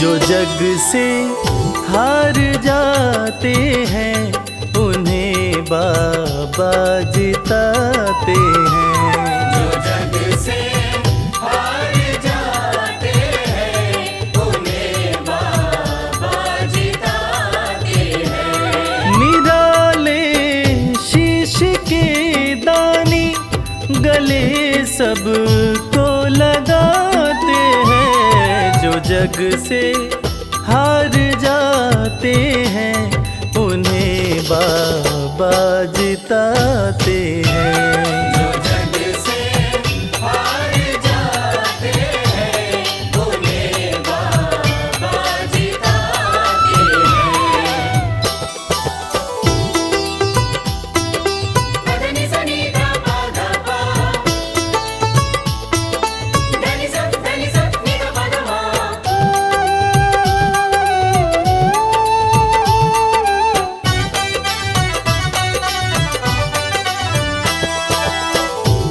जो जग से हार जाते हैं उन्हें बाबा जिताते हैं। जो जग से हार जाते हैं उन्हें बाबा जिताते हैं। निराले शीश के दानी गले सबको लगाते हैं। जो जग से हार जाते हैं उन्हें बाबा जिताते हैं। जो जग से हार जाते हैं उन्हें बाबा जिताते हैं। धनि सनि धा पा धा पा, धनि सा नि धा पा धा मा।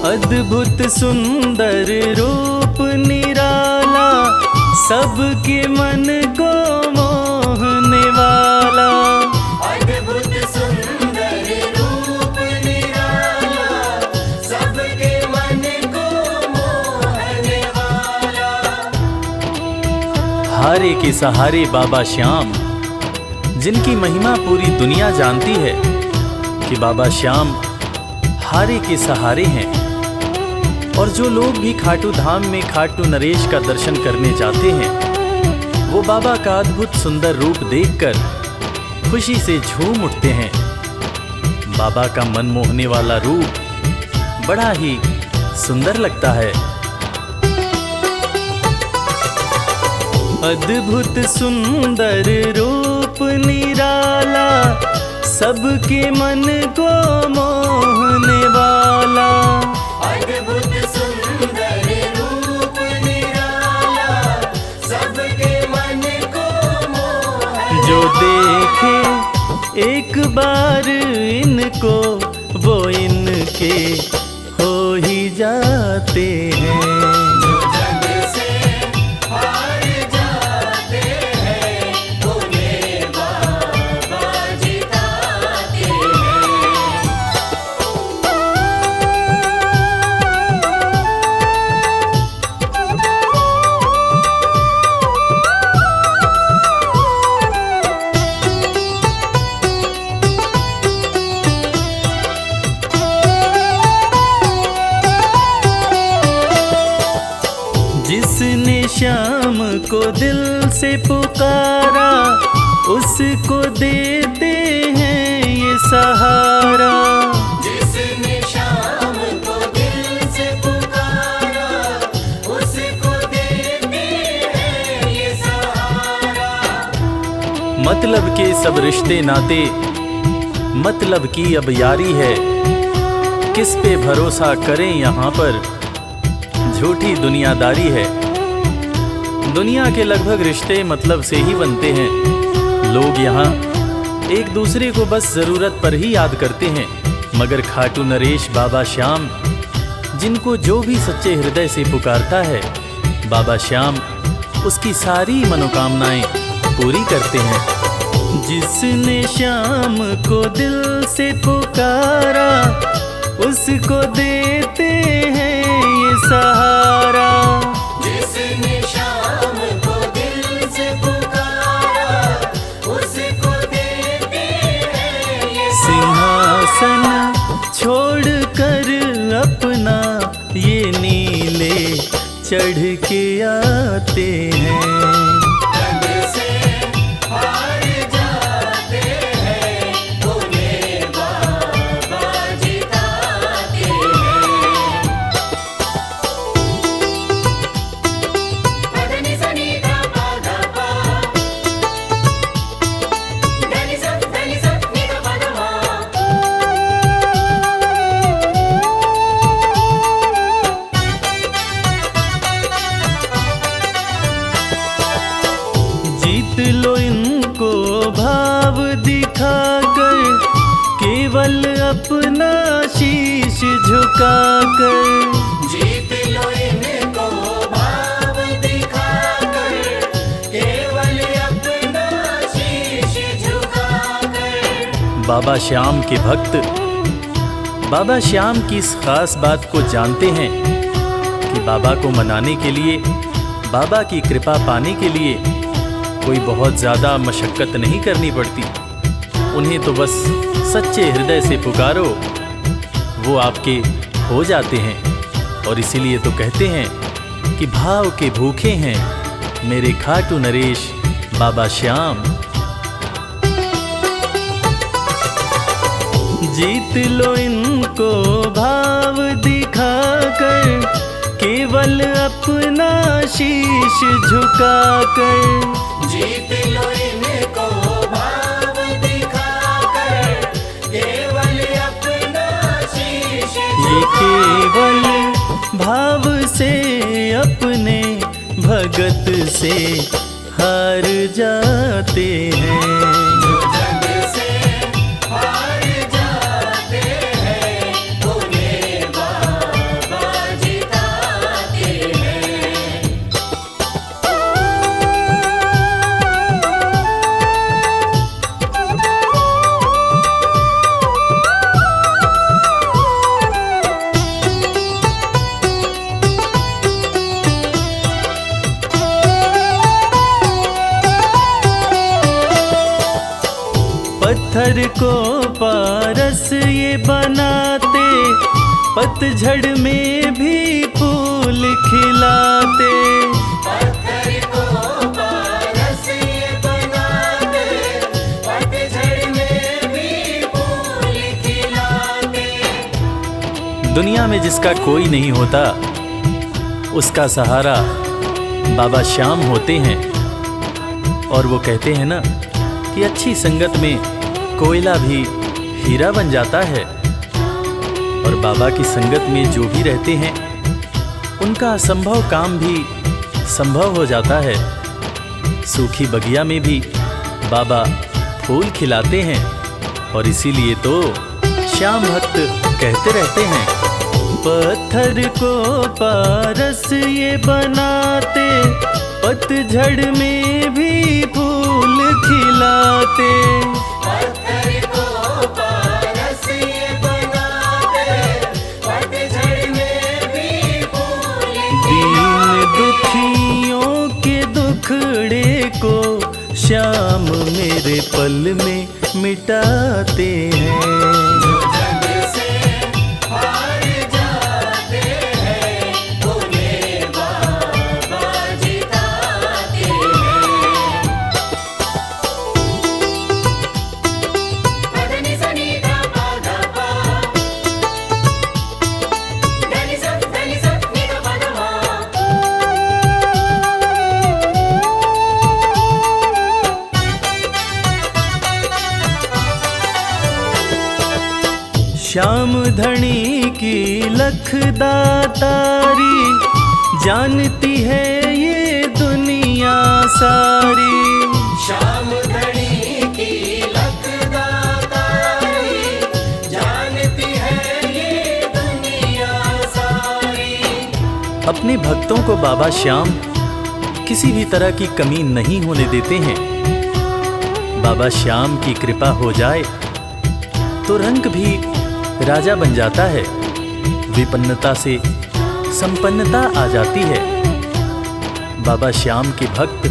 अद्भुत सुंदर रूप निराला, सबके मन को मोहने वाला। अद्भुत सुंदर रूप निराला, सबके मन को मोहने वाला। हारे के सहारे बाबा श्याम, जिनकी महिमा पूरी दुनिया जानती है कि बाबा श्याम हारे के सहारे हैं। और जो लोग भी खाटू धाम में खाटू नरेश का दर्शन करने जाते हैं, वो बाबा का अद्भुत सुंदर रूप देखकर खुशी से झूम उठते हैं। बाबा का मन मोहने वाला रूप बड़ा ही सुंदर लगता है। अद्भुत सुंदर रूप निराला, सबके मन को मोहने वाला। अद्भुत सुंदर रूप निराला, सबके मन को मोह। जो देखे एक बार इनको, वो इनके हो ही जाते हैं। जो जग से हार जाते हैं, उन्हें बाबा जिताते हैं। जिसने श्याम को दिल से पुकारा, उसको देते हैं ये सहारा। जिसने शाम को दिल से पुकारा, उसको देते हैं ये सहारा। मतलब के सब रिश्ते नाते, मतलब की अब यारी है। किस पे भरोसा करें यहाँ पर, झूठी दुनियादारी है। दुनिया के लगभग रिश्ते मतलब से ही बनते हैं। लोग यहाँ एक दूसरे को बस जरूरत पर ही याद करते हैं, मगर खाटू नरेश बाबा श्याम, जिनको जो भी सच्चे हृदय से पुकारता है, बाबा श्याम उसकी सारी मनोकामनाएं पूरी करते हैं। जिसने श्याम को दिल से पुकारा, उसको देते हैं ये सहारा। जिसने शाम को दिल से पुकारा, उसको देते हैं ये सिंहासन छोड़कर अपना ये नीले चढ़ के आते हैं। जग से हार जाते हैं, उन्हें बाबा जिताते हैं। पदनि सनि धा पा धा पा, धनि सा नि धा पा धा मा। जीत लो इनको भाव दिखाकर, केवल अपना शीश झुकाकर। जीत लो इनको भाव दिखाकर, केवल अपना शीश झुकाकर। बाबा श्याम के भक्त बाबा श्याम की इस खास बात को जानते हैं कि बाबा को मनाने के लिए, बाबा की कृपा पाने के लिए कोई बहुत ज़्यादा मशक्क़त नहीं करनी पड़ती। उन्हें तो बस सच्चे हृदय से पुकारो, वो आपके हो जाते हैं। और इसीलिए तो कहते हैं कि भाव के भूखे हैं मेरे खाटू नरेश बाबा श्याम। जीत लो इनको भाव दिखाकर, केवल अपना शीश झुकाकर। जीत लो इनको भाव दिखाकर, केवल अपना शीश ये केवल भाव से अपने भगत से हार जाते हैं। जो जग से हार जाते हैं, उन्हें बाबा जिताते हैं। पत्थर को पारस ये बनाते, पतझड़ में भी फूल खिलाते। पत्थर को पारस ये बनाते, पतझड़ में भी फूल खिलाते। दुनिया में जिसका कोई नहीं होता, उसका सहारा बाबा श्याम होते हैं। और वो कहते हैं ना कि अच्छी संगत में कोयला भी हीरा बन जाता है। और बाबा की संगत में जो भी रहते हैं, उनका असंभव काम भी संभव हो जाता है। सूखी बगिया में भी बाबा फूल खिलाते हैं। और इसीलिए तो श्याम भक्त कहते रहते हैं, पत्थर को पारस ये बनाते, पतझड़ में भी फूल खिलाते। पत्थर को पारस ये बनाते, पतझड़ में भी फूल दीन दुखियों के दुखड़े को श्याम मेरे पल में मिटाते हैं। जग से हार जाते हैं, उन्हें बाबा जिताते हैं। पदनि सनि धा पा धा पा, धनि सा नि धा पा धा मा। श्याम धनी की लखदातारी, जानती है ये दुनिया सारी। श्याम धनी की लखदातारी, जानती है ये दुनिया सारी। अपने भक्तों को बाबा श्याम किसी भी तरह की कमी नहीं होने देते हैं। बाबा श्याम की कृपा हो जाए तो रंग भी राजा बन जाता है। विपन्नता से संपन्नता आ जाती है। बाबा श्याम के भक्त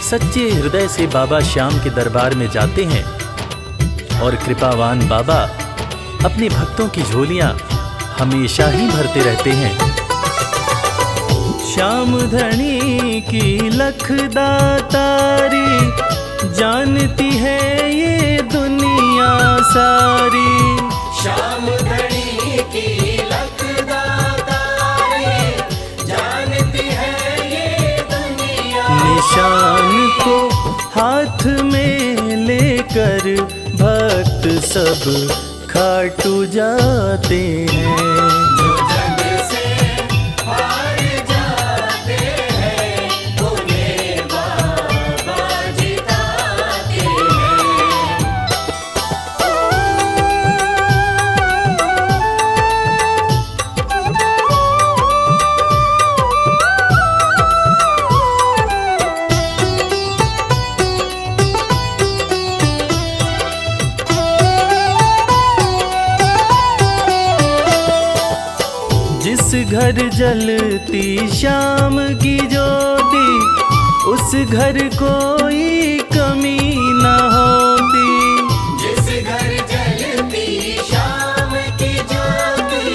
सच्चे हृदय से बाबा श्याम के दरबार में जाते हैं। और कृपावान बाबा अपने भक्तों की झोलियां हमेशा ही भरते रहते हैं। श्याम धनी की लखदातारी, जानती है ये दुनिया सारी। श्याम धनी की लखदातारी, जानती है ये दुनिया। निशान को हाथ में लेकर भक्त सब खाटू जाते हैं। जग से हार जाते हैं, उन्हें बाबा जिताते हैं। जिस घर जलती श्याम की ज्योति, उस घर कोई कमी न होती। जिस घर जलती श्याम की ज्योति,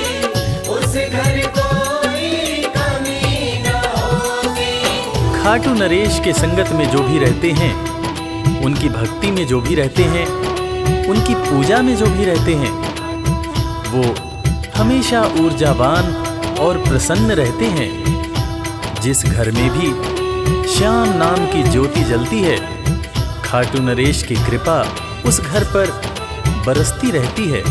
उस घर कोई कमी न होती। खाटू नरेश के संगत में जो भी रहते हैं, उनकी भक्ति में जो भी रहते हैं, उनकी पूजा में जो भी रहते हैं, वो हमेशा ऊर्जावान और प्रसन्न रहते हैं। जिस घर में भी श्याम नाम की ज्योति जलती है, खाटू नरेश की कृपा उस घर पर बरसती रहती है।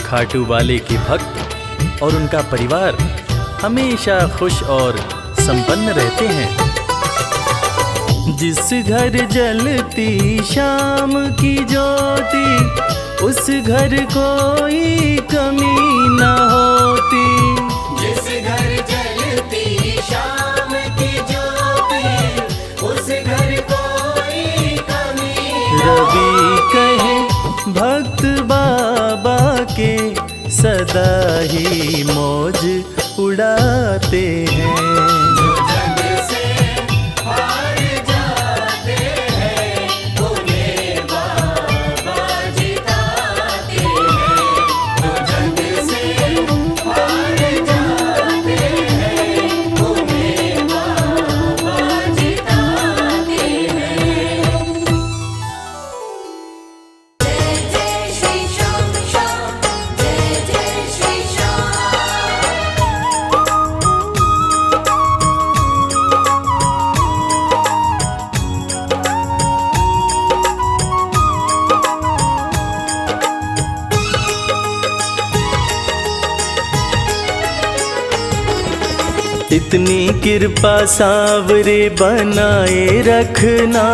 खाटू वाले के भक्त और उनका परिवार हमेशा खुश और संपन्न रहते हैं। जिस घर जलती श्याम की ज्योति, उस घर कोई कमी न होती। जिस घर जलती श्याम की ज्योति, उस घर कोई कमी न रवि कहे भक्त बाबा के, सदा ही मौज उड़ाते हैं। जग से हार जाते हैं, उन्हें बाबा जिताते हैं। जो जग से इतनी कृपा सांवरे बनाए रखना,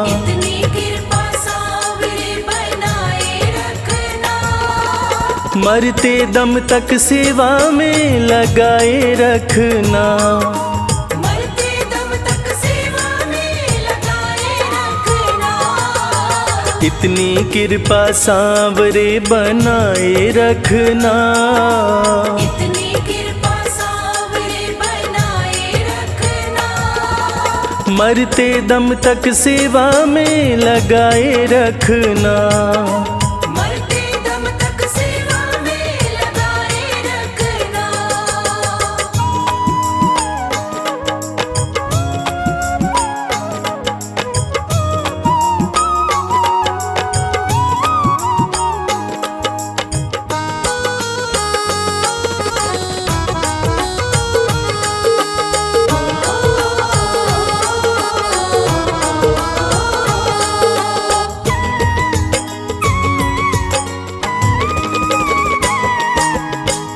इतनी कृपा सांवरे बनाए रखना। मरते दम तक सेवा में लगाए रखना, मरते दम तक सेवा में लगाए रखना। इतनी कृपा सांवरे बनाए रखना, इतनी कृपा सांवरे बनाए रखना। मरते दम तक सेवा में लगाए रखना। मरते दम तक सेवा में लगाए रखना।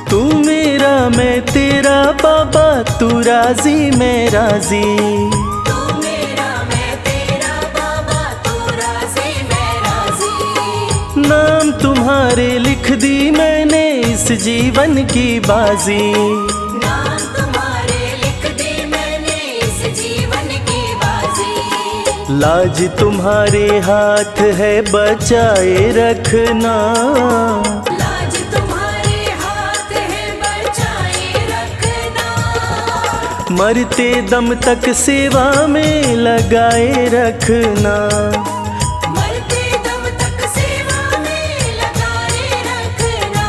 तू मेरा मैं तेरा बाबा, तू राजी मैं राजी। तू मेरा मैं तेरा बाबा, तू राजी मैं राजी। नाम तुम्हारे लिख दी मैंने इस जीवन की बाजी, नाम तुम्हारे लिख दी मैंने इस जीवन की बाजी। लाज तुम्हारे हाथ है बचाए रखना, लाज तुम्हारे हाथ है बचाए रखना। मरते दम तक सेवा में लगाए रखना। मरते दम तक सेवा में लगाए रखना।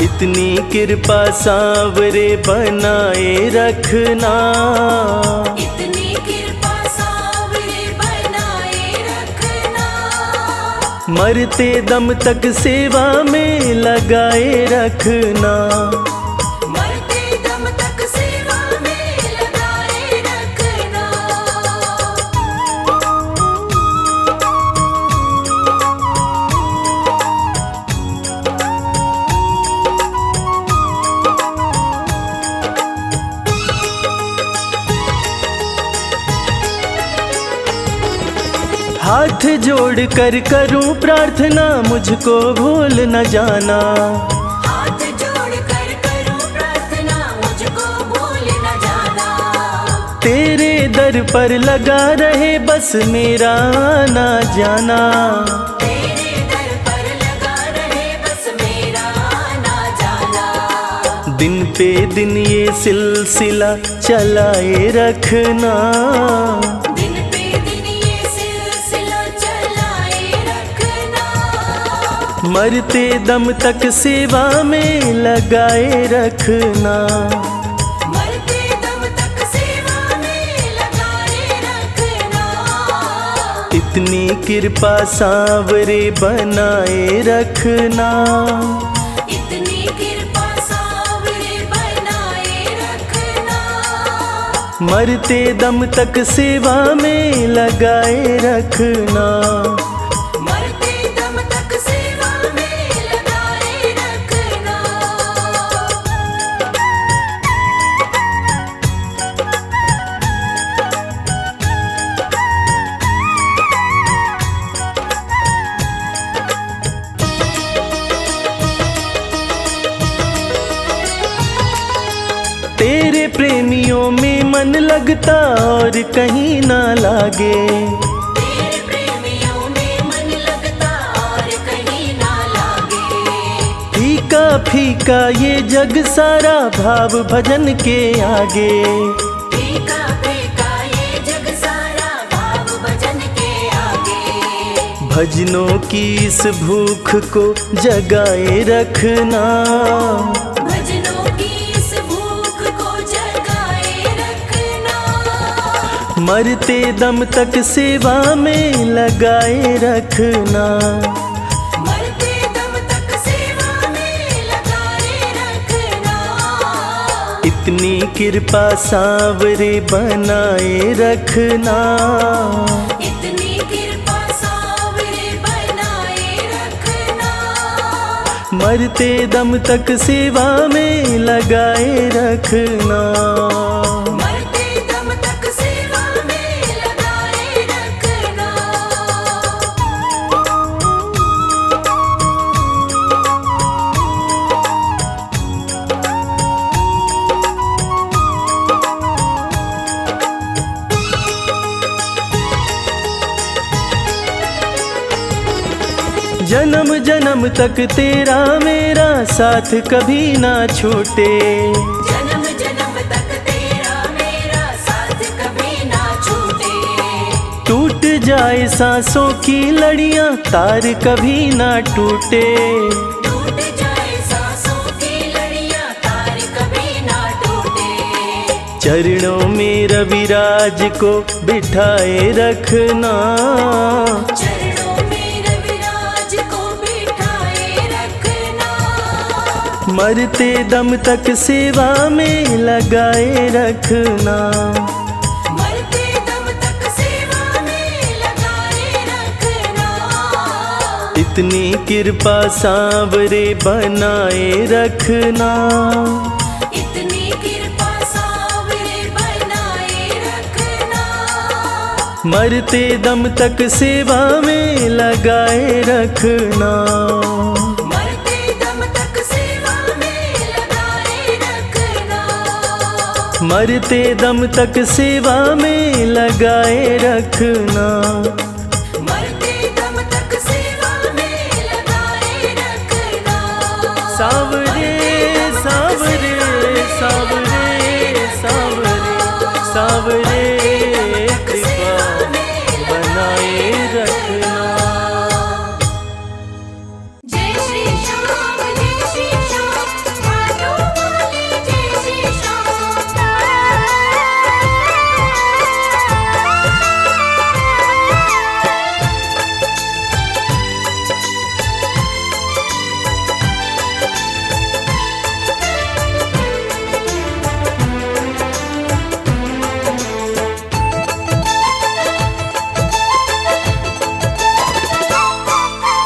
इतनी कृपा सांवरे बनाए रखना, इतनी कृपा सांवरे बनाए रखना। मरते दम तक सेवा में लगाए रखना। मरते दम तक सेवा में लगाए रखना। हाथ जोड़ कर करूं प्रार्थना, मुझको भूल न जाना। हाथ जोड़ कर करूं प्रार्थना, मुझको भूल न जाना। तेरे दर पर लगा रहे बस मेरा आना जाना। तेरे दर पर लगा रहे बस मेरा आना जाना। दिन पे दिन ये सिलसिला चलाए रखना, दिन पे दिन ये सिलसिला चलाए रखना। मरते दम तक सेवा में लगाए रखना। मरते दम तक सेवा में लगाए रखना। इतनी कृपा सांवरे बनाए रखना, इतनी कृपा सांवरे बनाए रखना। मरते दम तक सेवा में लगाए रखना। मरते दम तक सेवा में लगाए रखना। तेरे प्रेमियों में मन लगता और कहीं ना लागे। तेरे प्रेमियों में मन लगता और कहीं ना लागे। फीका फीका ये जग सारा भाव भजन के आगे। फीका फीका ये जग सारा भाव भजन के आगे। भजनों की इस भूख को जगाए रखना, भजनों की इस भूख को जगाए रखना। मरते दम तक सेवा में लगाए रखना। मरते दम तक सेवा में लगाए रखना। इतनी कृपा सांवरे बनाए रखना, इतनी कृपा सांवरे बनाए रखना। मरते दम तक सेवा में लगाए रखना। मरते दम तक सेवा में लगाए रखना। जन्म जन्म तक तेरा मेरा साथ कभी ना छूटे। जन्म जन्म तक तेरा मेरा साथ कभी ना छूटे। टूट जाए सांसों की लड़ियां तार कभी ना टूटे। टूट जाए सांसों की लड़ियां तार कभी ना टूटे। चरणों में रविराज को बिठाए रखना। चरणों में रविराज को बिठाए रखना। मरते दम तक सेवा में लगाए रखना। मरते दम तक सेवा में लगाए रखना। इतनी कृपा सांवरे बनाए रखना। इतनी कृपा सांवरे बनाए रखना। मरते दम तक सेवा में लगाए रखना। मरते दम तक सेवा में लगाए रखना। मरते दम तक सेवा में लगाए रखना। मरते दम तक सेवा में लगाए रखना। सांवरे सांवरे सांवरे सांवरे सांवरे कृपा बनाए रखना। जय श्री श्याम जय श्री श्याम मानो वाले जय श्री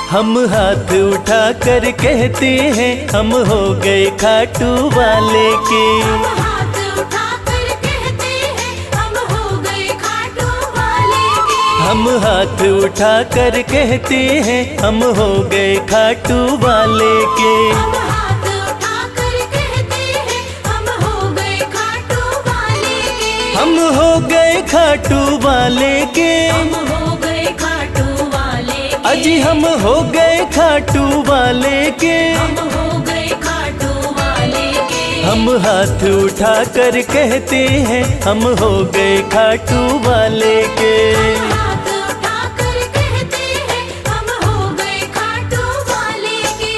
हम हाथ उठा कर कहते हैं हम हो गए खाटू वाले के। हम हाथ उठाकर कहते हैं हम हो गए खाटू वाले के। हम हाथ उठा कर कहते हैं हम हो गए खाटू वाले के। हम हाथ उठाकर कहते हैं हम हो गए खाटू वाले के। हम हो गए खाटू वाले के। हम हो गए खाटू वाले के। अजी हम हो गए खाटू वाले के। हम हो गए खाटू वाले के। हम हाथ उठा कर कहते हैं हम हो गए खाटू वाले के। हम हाथ उठाकर कहते हैं हम हो गए खाटू वाले के।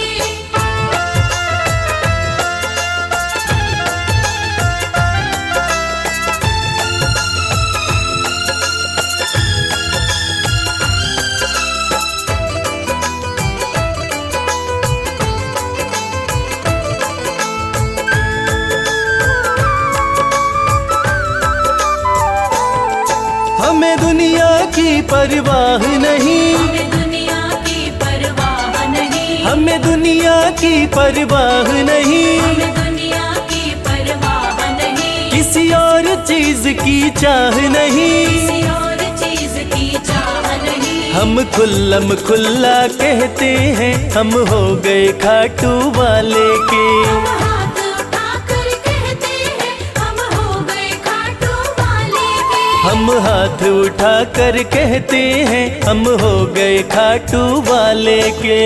हमें दुनिया की परवाह नहीं। हमें दुनिया की परवाह नहीं। हमें दुनिया की परवाह नहीं। हमें दुनिया की परवाह नहीं। किसी और चीज की चाह नहीं। किसी और चीज की चाह नहीं। हम खुल्लम खुल्ला कहते हैं हम हो गए खाटू वाले के। हम हाथ उठाकर कहते हैं हम हो गए खाटू वाले के। हम हाथ उठा कर कहते हैं हम हो गए खाटू वाले के।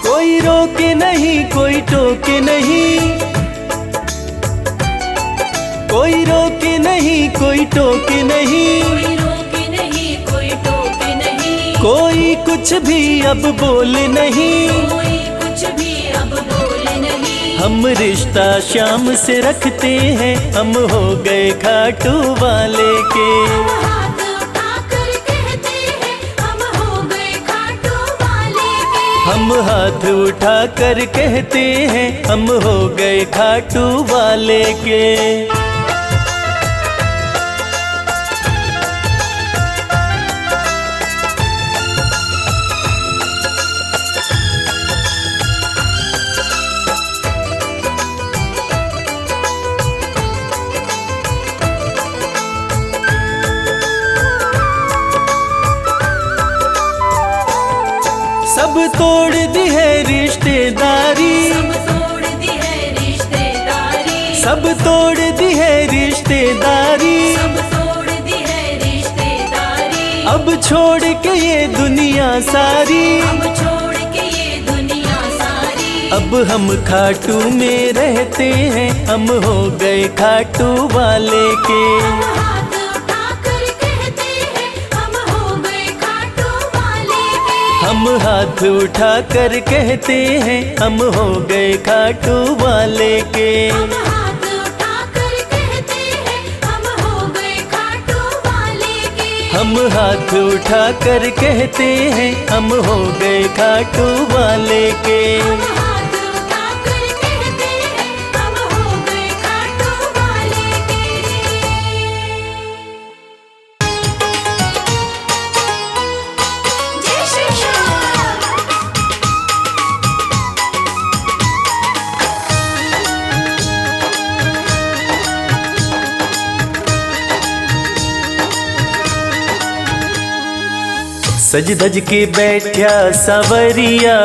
कोई रोके नहीं कोई टोके नहीं। कोई रोके नहीं कोई टोके नहीं। कोई रोके नहीं कोई टोके नहीं। कोई कुछ भी अब बोले नहीं। कोई कुछ भी अब बोले नहीं। हम रिश्ता शाम से रखते हैं हम हो गए खाटू वाले के। हम हाथ उठाकर कहते हैं हम हो गए खाटू वाले के। हम हाथ उठा कर कहते हैं हम हो गए खाटू वाले के। सब तोड़ दी है रिश्तेदारी, सब तोड़ दी है रिश्तेदारी, सब तोड़ दी है रिश्तेदारी, सब तोड़ दी है रिश्तेदारी। अब छोड़ के ये दुनिया सारी, अब छोड़ के ये दुनिया सारी। अब हम खाटू में रहते हैं हम हो गए खाटू वाले के। हम हाथ उठा कर कहते हैं हम हो गए खाटू वाले के। हम हाथ उठा कर कहते हैं हम हो गए खाटू वाले के। हम हाथ उठा कर कहते हैं हम हो गए खाटू वाले के। हम हाथ उठा कर कहते हैं हम हो गए खाटू वाले के। हम हाथ उठा कर कहते हैं हम हो गए खाटू वाले के। जय श्री श्याम। सज धज के बैठा सवरिया,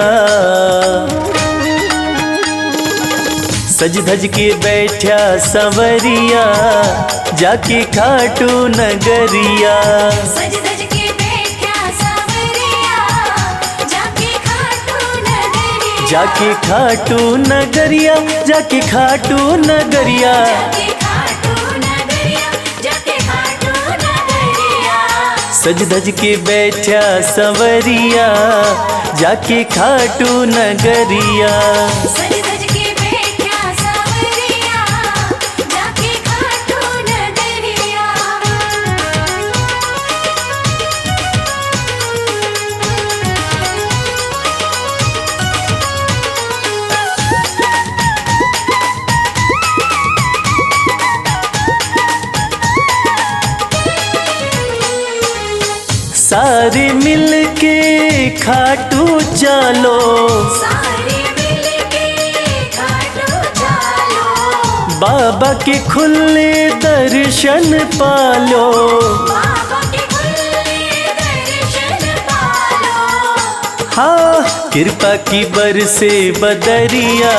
सज धज के बैठा सवरिया, जाके खाटू नगरिया। सज धज के बैठा सवरिया, जाके खाटू नगरिया। जाके खाटू नगरिया, जाके खाटू नगरिया। जाके खाटू नगरिया, जाके खाटू नगरिया। सज धज के बैठा सवरिया, जाके खाटू नगरिया। सज धज के बैठा सवरिया, जाके खाटू नगरिया। सारे मिल के खाटू चलो, सारे मिलके खाटू चलो। बाबा के खुले दर्शन पालो। बाबा के खुले दर्शन पालो। हाँ कृपा की बरसे बदरिया,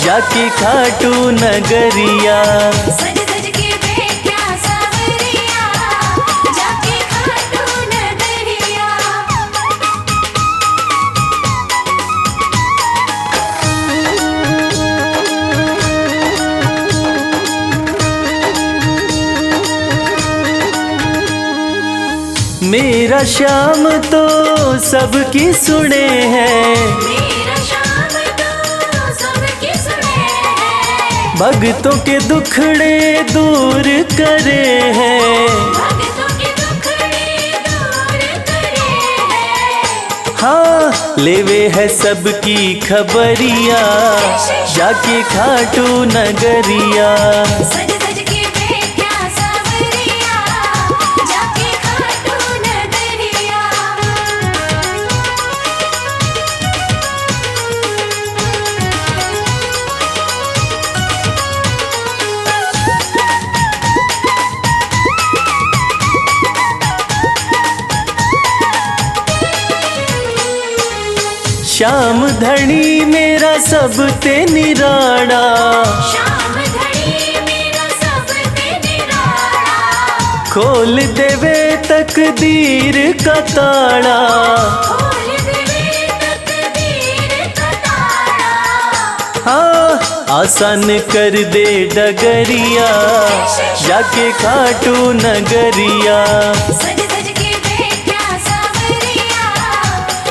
जाके खाटू नगरिया। सज धज के बैठा सवरिया, जाके खाटू नगरिया। मेरा श्याम तो सबकी सुने हैं, मेरा श्याम तो सबकी सुने हैं। भक्तों के दुखड़े दूर करे हैं। भक्तों के दुखड़े दूर करे हैं। हाँ लेवे है सबकी खबरिया, जाके खाटू नगरिया। सज धज के बैठा सवरिया, जाके खाटू नगरिया। श्याम धनी मेरा सब ते निराड़ा, श्याम धनी मेरा सब ते निराला। खोल देवे तकदीर का ताड़ा। खोल देवे तकदीर का ताला। हाँ आसान कर दे डगरिया, जाके खाटू नगरिया। सज धज के बैठा सवरिया,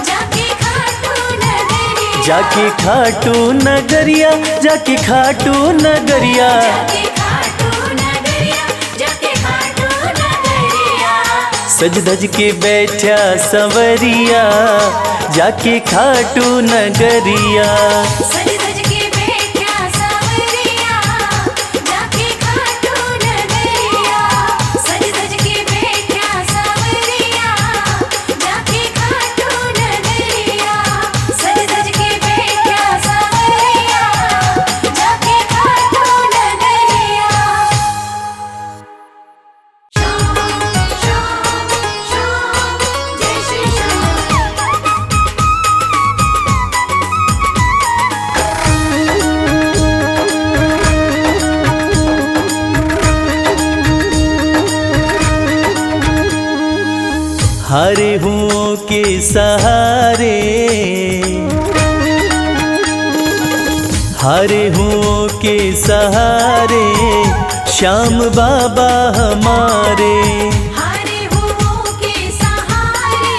जाके खाटू नगरिया। जाके खाटू नगरिया, जाके खाटू नगरिया। जाके खाटू नगरिया, जाके खाटू नगरिया। सज धज के बैठा संवरिया जाके खाटू नगरिया। सज धज के बैठा सांवरिया जाके खाटू नगरिया। सज धज के बैठा सांवरिया जाके खाटू नगरिया। सज धज के बैठा सांवरिया जाके खाटू नगरिया। जय श्री श्याम। हारे हुओं के सहारे, हारे हुओं के सहारे श्याम बाबा हमारे। हरे हुओं के सहारे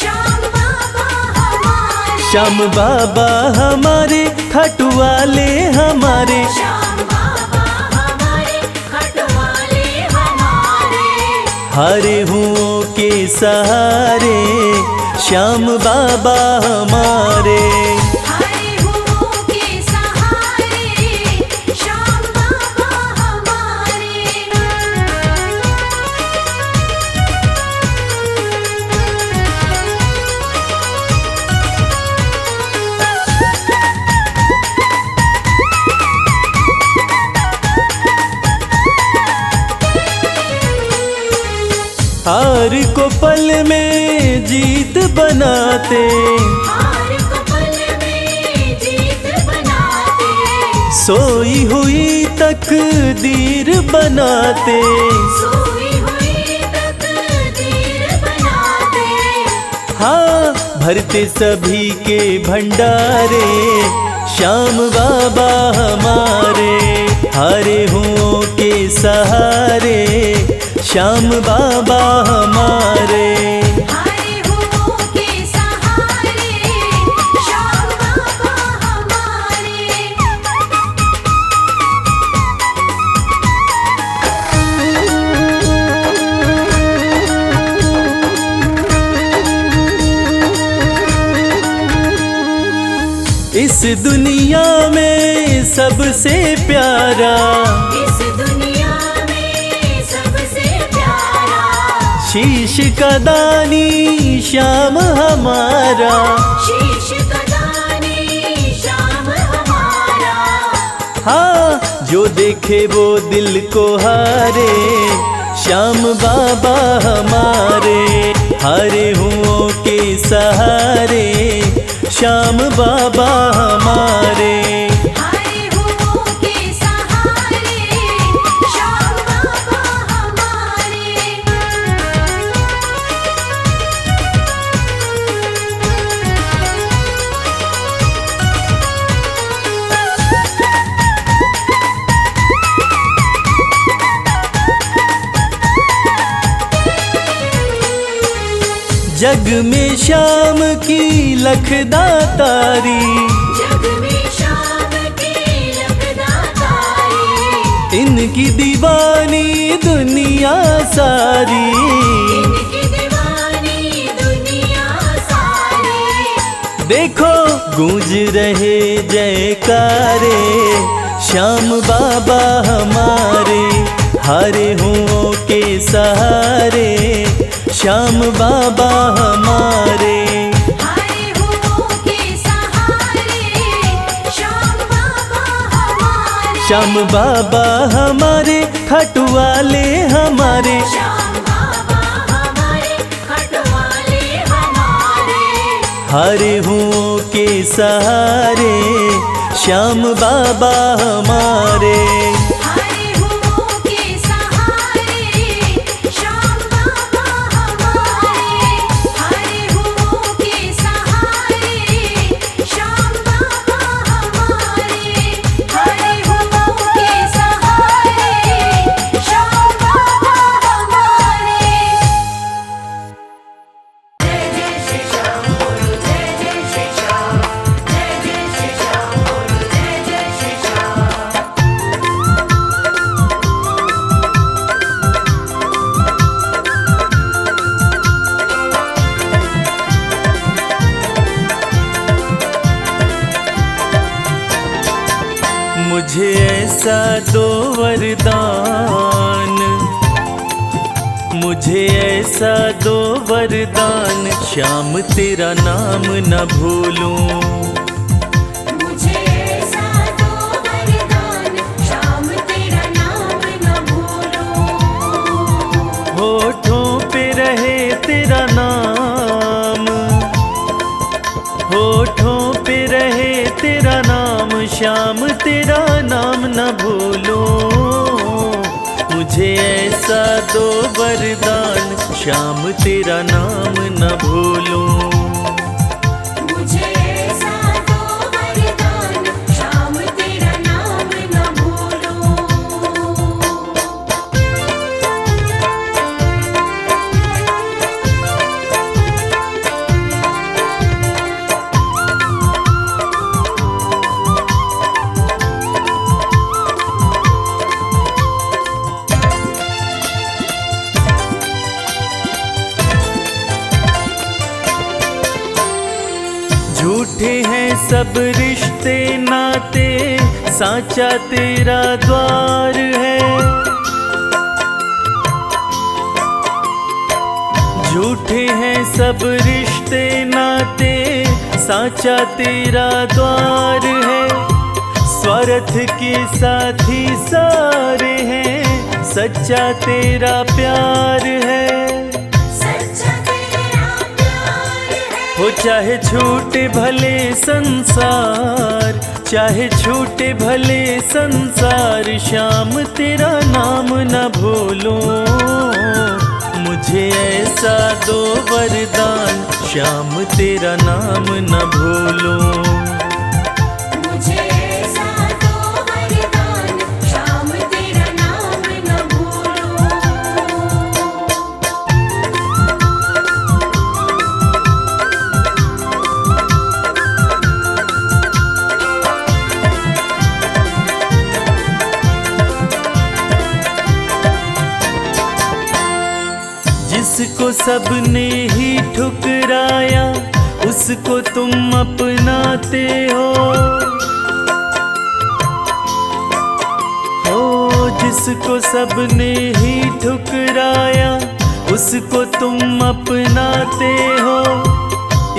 श्याम बाबा हमारे। श्याम बाबा हमारे खाटू वाले हमारे। श्याम बाबा हमारे खटवाले हमारे। हरे हुओं के सहारे श्याम बाबा हमारे। हरे हुओं के सहारे श्याम बाबा हमारे। हार को पल में जीत बनाते, हार को पल में जीत बनाते। सोई हुई तकदीर बनाते। सोई हुई तकदीर बनाते। हाँ भरते सभी के भंडारे श्याम बाबा हमारे। हरे हुओं के सहारे श्याम बाबा हमारे। हरे हुओं के सहारे श्याम बाबा हमारे। इस दुनिया में सबसे प्यारा, इस दुनिया में सबसे प्यारा शीश का दानी श्याम हमारा। शीश का दानी श्याम हमारा। हाँ जो देखे वो दिल को हारे श्याम बाबा हमारे। हरे हुओं के सहारे श्याम बाबा हमारे। हरे हुओं के सहारे श्याम बाबा हमारे। जग में श्याम की लखदातारी, जग में श्याम की लखदातारी। इनकी दीवानी दुनिया सारी। इनकी दीवानी दुनिया सारी। देखो गूंज रहे जयकारे श्याम बाबा हमारे। हरे हुओं के सहारे श्याम बाबा हमारे। हरे हुओं के सहारे श्याम बाबा हमारे। श्याम बाबा हमारे खाटू वाले हमारे। श्याम बाबा हमारे खटवाले हमारे। हरे हुओं के सहारे श्याम बाबा हमारे। हरे हुओं के सहारे श्याम बाबा हमारे। हरे हुओं के सहारे श्याम बाबा हमारे। हरे हुओं के सहारे श्याम बाबा हमारे। जय जय श्री श्याम बोलो, जय जय श्री श्याम। जय जय श्री श्याम बोलो, जय जय श्री श्याम। ऐसा दो वरदान, मुझे ऐसा दो वरदान, श्याम तेरा नाम न भूलूं। मुझे ऐसा दो वरदान, श्याम तेरा नाम न भूलूं। होठों पे रहे तेरा नाम, होठों पे रहे तेरा नाम, श्याम तेरा नाम न भूलूं। मुझे ऐसा दो वरदान, श्याम तेरा नाम न भूलूं। मुझे ऐसा दो वरदान, श्याम तेरा नाम न भूलूं। झूठे हैं सब रिश्ते नाते, साचा तेरा द्वार है। झूठे हैं सब रिश्ते नाते, साचा तेरा द्वार है। स्वार्थ के साथी सारे हैं, सच्चा तेरा प्यार है। सच्चा तेरा प्यार है। हो चाहे छूटे भले संसार, चाहे छूटे भले संसार, श्याम तेरा नाम न भूलूं। मुझे ऐसा दो वरदान, श्याम तेरा नाम न भूलूं। मुझे ऐसा दो वरदान, श्याम तेरा नाम न भूलूं। जिसको सबने ही ठुकराया, उसको तुम अपनाते हो। जिसको सबने ही ठुकराया, उसको तुम अपनाते हो।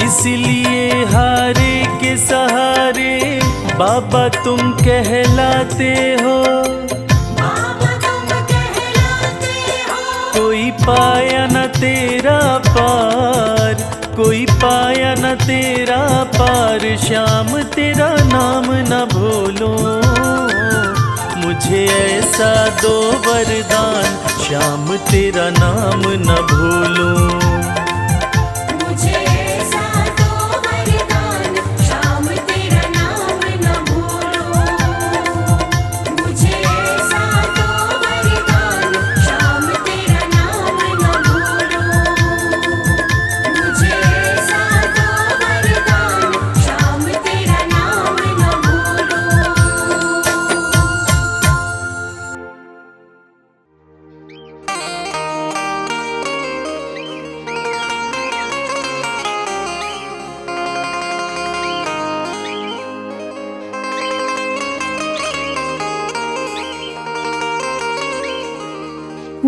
इसलिए हारे के सहारे बाबा तुम कहलाते हो। बाबा तुम कहलाते हो। कोई पाया न तेरा पार, कोई पाया न तेरा पार, श्याम तेरा नाम न भूलूं। मुझे ऐसा दो वरदान, श्याम तेरा नाम न भूलूं। मुझे ऐसा दो वरदान, श्याम तेरा नाम न भूलूं। मुझे ऐसा दो वरदान, श्याम तेरा नाम न भूलूं। मुझे ऐसा दो वरदान, श्याम तेरा नाम न भूलूं।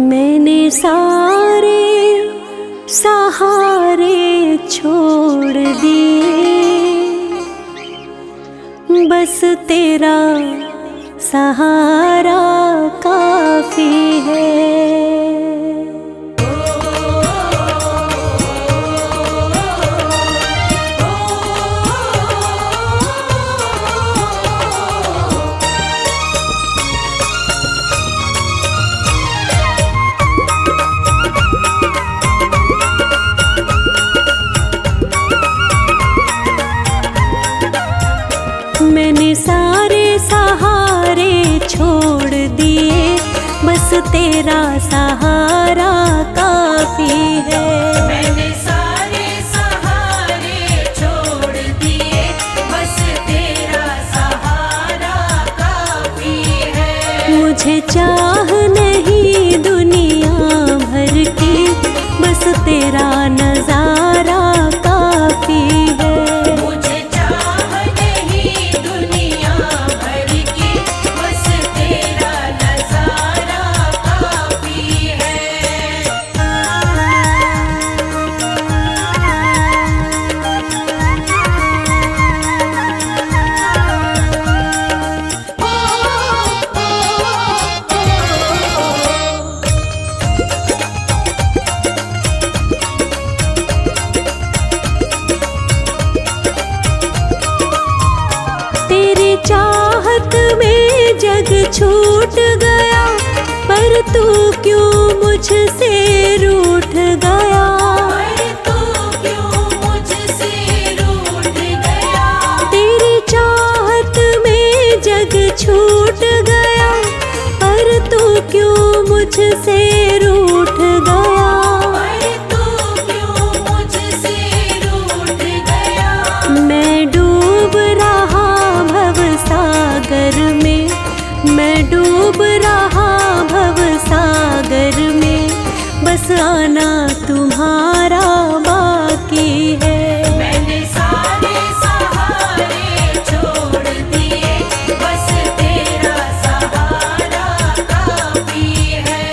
मैंने सारे सहारे छोड़ दिए, बस तेरा सहारा काफी है। मैंने सारे सहारे छोड़ दिए, बस तेरा सहारा काफी है। मैंने सारे सहारे छोड़ दिए, बस तेरा सहारा काफी है। मुझे चाह नहीं दुनिया भर की, बस तेरा नजारा काफी है। मुझे चाह नहीं दुनिया भर की, बस तेरा में जग छूट गया, पर तू क्यों मुझसे रूठ गया। पर तू क्यों मुझसे रूठ गया। तेरी चाहत में जग छूट गया, पर तू क्यों मुझसे रूठ गया। पर तू क्यों मुझसे रूठ गया। मैं डूब रहा भव सागर में, मैं डूब रहा भव सागर में, बस आना तुम्हारा बाकी है। मैंने सारे सहारे छोड़ दिए, बस तेरा सहारा काफी है।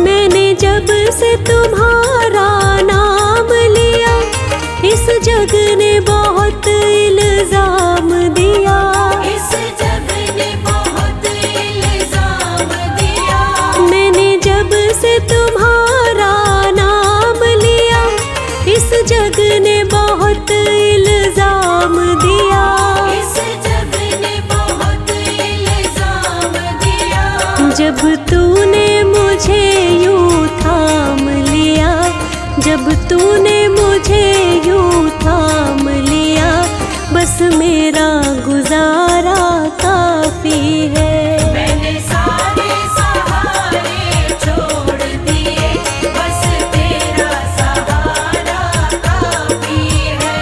मैंने जब से तुम्हारा नाम लिया, इस जग ने बहुत इल्जाम दिया। इस जग ने बहुत इल्जाम दिया। मैंने जब से तुम्हारा नाम लिया, इस जग ने बहुत इल्जाम दिया। इस जग ने बहुत इल्जाम दिया। जब तूने मुझे यूं थाम लिया, जब तूने मुझे यूं थाम लिया, बस मेरा गुजारा काफी है। मैंने सारे सहारे छोड़ दिए, बस तेरा सहारा काफी है।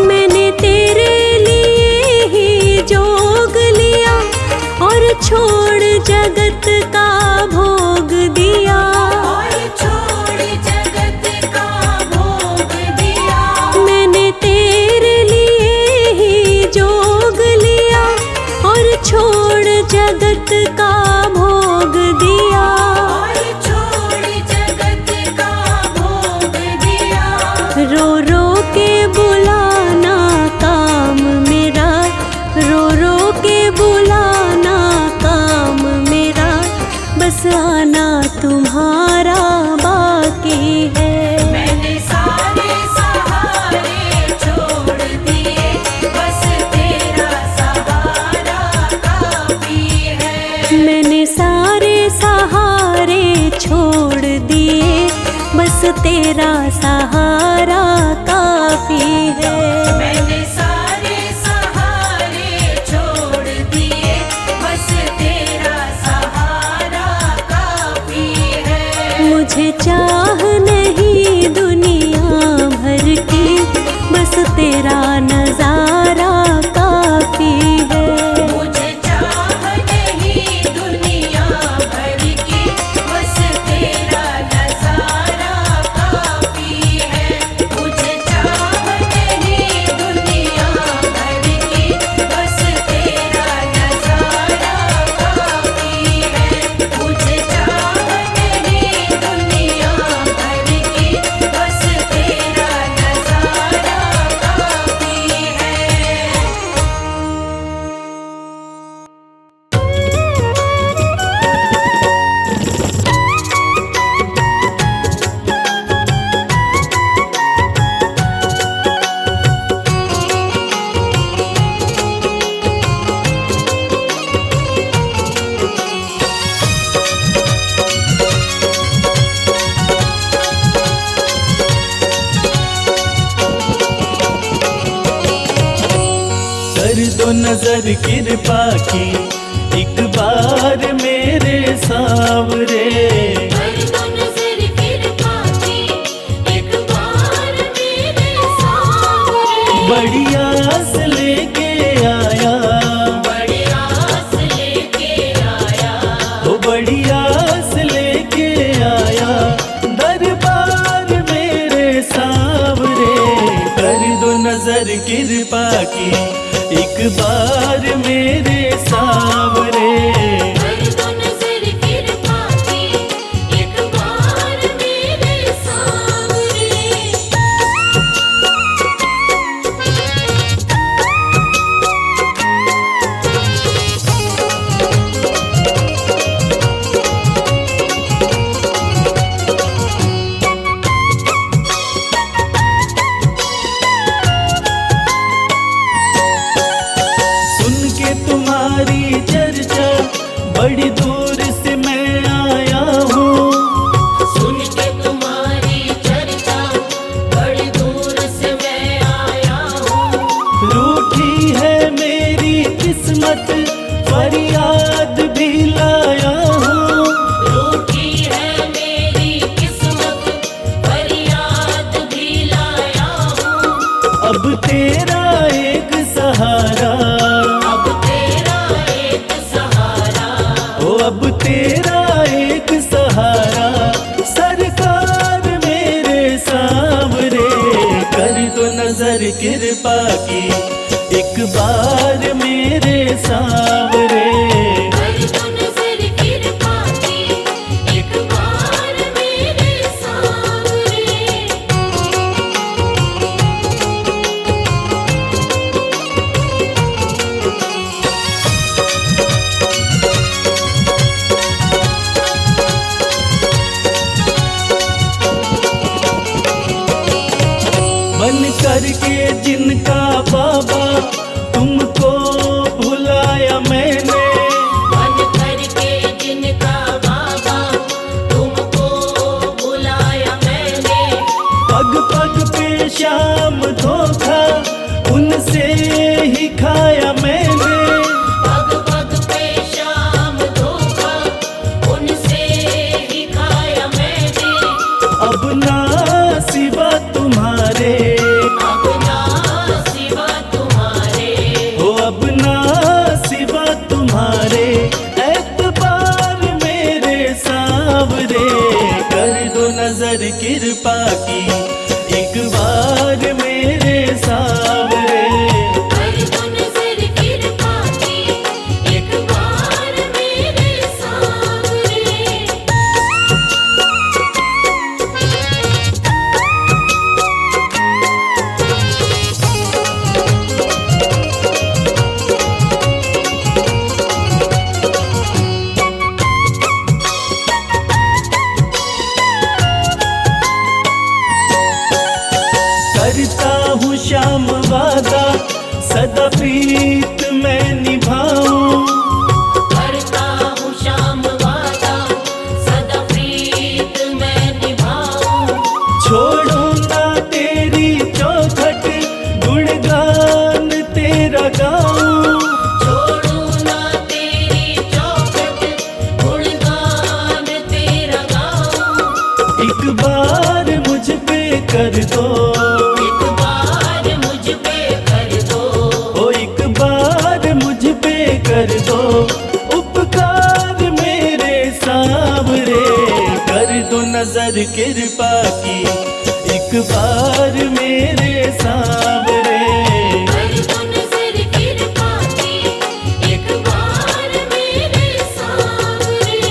मैंने तेरे लिए ही जोग लिया, और छोड़ जगत का भोग दिया। और छोड़ जगत का भोग दिया। मैंने तेरे लिए ही जोग लिया, और छोड़ जगत का भोग दिया। और छोड़ जगत का भोग दिया। रो रो के बुलाना काम मेरा, रो रो के बुलाना काम मेरा, बस आना तुम्हारा बाकी है। मैंने सारे सहारे छोड़ दिए, बस तेरा सहारा काफी है। मैंने सारे सहारे छोड़ दिए, बस तेरा सहारा काफी है। मैंने सारे सहारे छोड़ दिए, बस तेरा सहारा काफी है। मुझे चाह नहीं दुनिया भर की, बस तेरा नजारा काफी है। मुझे चाह नहीं दुनिया भर की, बस तेरा नजारा काफी है। मुझे चाह नहीं दुनिया भर की, बस तेरा नजारा काफी है। मुझे चाह नहीं दुनिया भर की, बस तेरा नजारा काफी है। कर दो नजर कृपा की एक बार मेरे सावरे। कर दो नजर कृपा की, एक बार मेरे सावरे। बड़ी आस लेके आया, बड़ी आस लेके आया। वो बड़ी आस लेके आया, दरबार मेरे सावरे। की एक बार मेरे सांवरे। कर दो नजर कृपा की एक बार मेरे सांवरे। सुन के तुम्हारी चर्चा बड़ी दूर से मैं आया हूँ। सुन के तुम्हारी चर्चा बड़ी दूर से मैं आया हूँ। रूठी है मेरी किस्मत फरियाद भी लाया हूँ। रूठी है मेरी किस्मत फरियाद भी लाया हूँ। अब तेरा एक सहारा, अब तेरा एक सहारा। ओ अब तेरा एक सहारा, सरकार मेरे सांवरे। कर दो नजर कृपा की एक बार मेरे सांवरे। कर दो नजर कृपा की एक बार मेरे सांवरे। बन करके जिनका बाबा तुमको भुलाया मैंने। बन करके जिनका बाबा तुमको बुलाया मैंने। पग पग पे शाम धोखा उनसे ही खाया मैंने। पग पग पे शाम धोखा उनसे ही खाया मैंने। अब ना सिवा तुम्हारे, अब ना सिवा तुम्हारे। हो अब ना सिवा तुम्हारे, एतबार मेरे सांवरे। कर दो नजर कृपा की एक बार मेरे सांवरे। कर दो नजर कृपा की एक बार मेरे सांवरे। करता हूँ श्याम वादा सदा प्रीत मैं निभाऊं। करता हूँ श्याम वादा सदा प्रीत मैं निभाऊं। छोड़ो ना तेरी चौखट गुणगान तेरा गाऊं। छोड़ू ना तेरी चौखट गुणगान तेरा गाऊं। एक बार मुझ पे कर दो, एक बार मुझ पे कर दो। ओ एक बार मुझ पे कर दो उपकार मेरे सांवरे। कर दो नजर कृपा की एक बार मेरे सांवरे। कर दो नजर कृपा की एक बार मेरे सांवरे।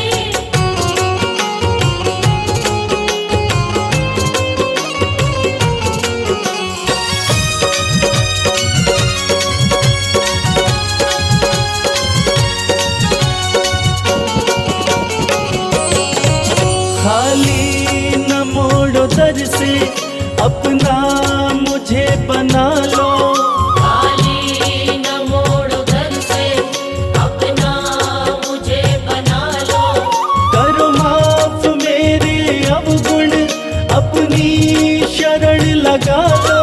खाली न मोड़ो दर से अपना मुझे बना लो। खाली न मोड़ो दर से अपना मुझे बना लो। करो माफ मेरे अवगुण अपनी शरण लगा लो।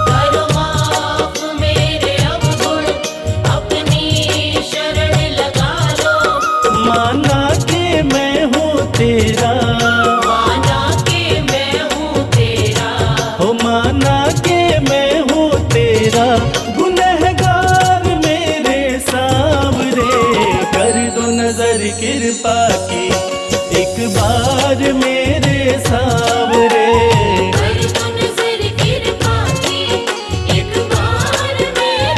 करो माफ मेरे अवगुण अपनी शरण लगा लो। माना कि मैं हूँ तेरा, माना कि मैं हूँ तेरा। हो माना कि मैं हूँ तेरा, गुनहगार मेरे सांवरे। कर दो नजर कृपा की एक बार मेरे सांवरे। कर दो नजर कृपा की एक बार मेरे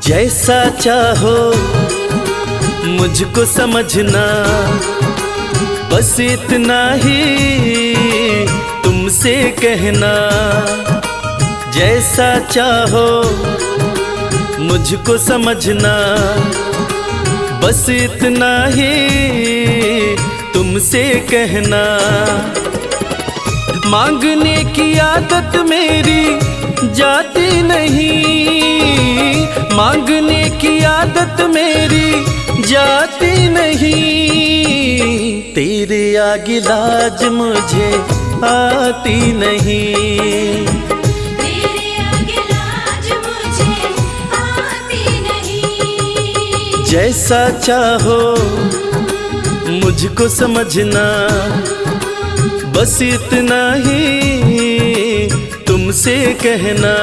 जैसा चाहो मुझको समझना, बस इतना ही तुमसे कहना। जैसा चाहो मुझको समझना, बस इतना ही तुमसे कहना। मांगने की आदत मेरी जाती नहीं, मांगने की आदत मेरी जाती नहीं। तेरे आगे लाज मुझे आती नहीं, तेरे आगे लाज मुझे आती नहीं। जैसा चाहो मुझको समझना, बस इतना ही तुमसे कहना।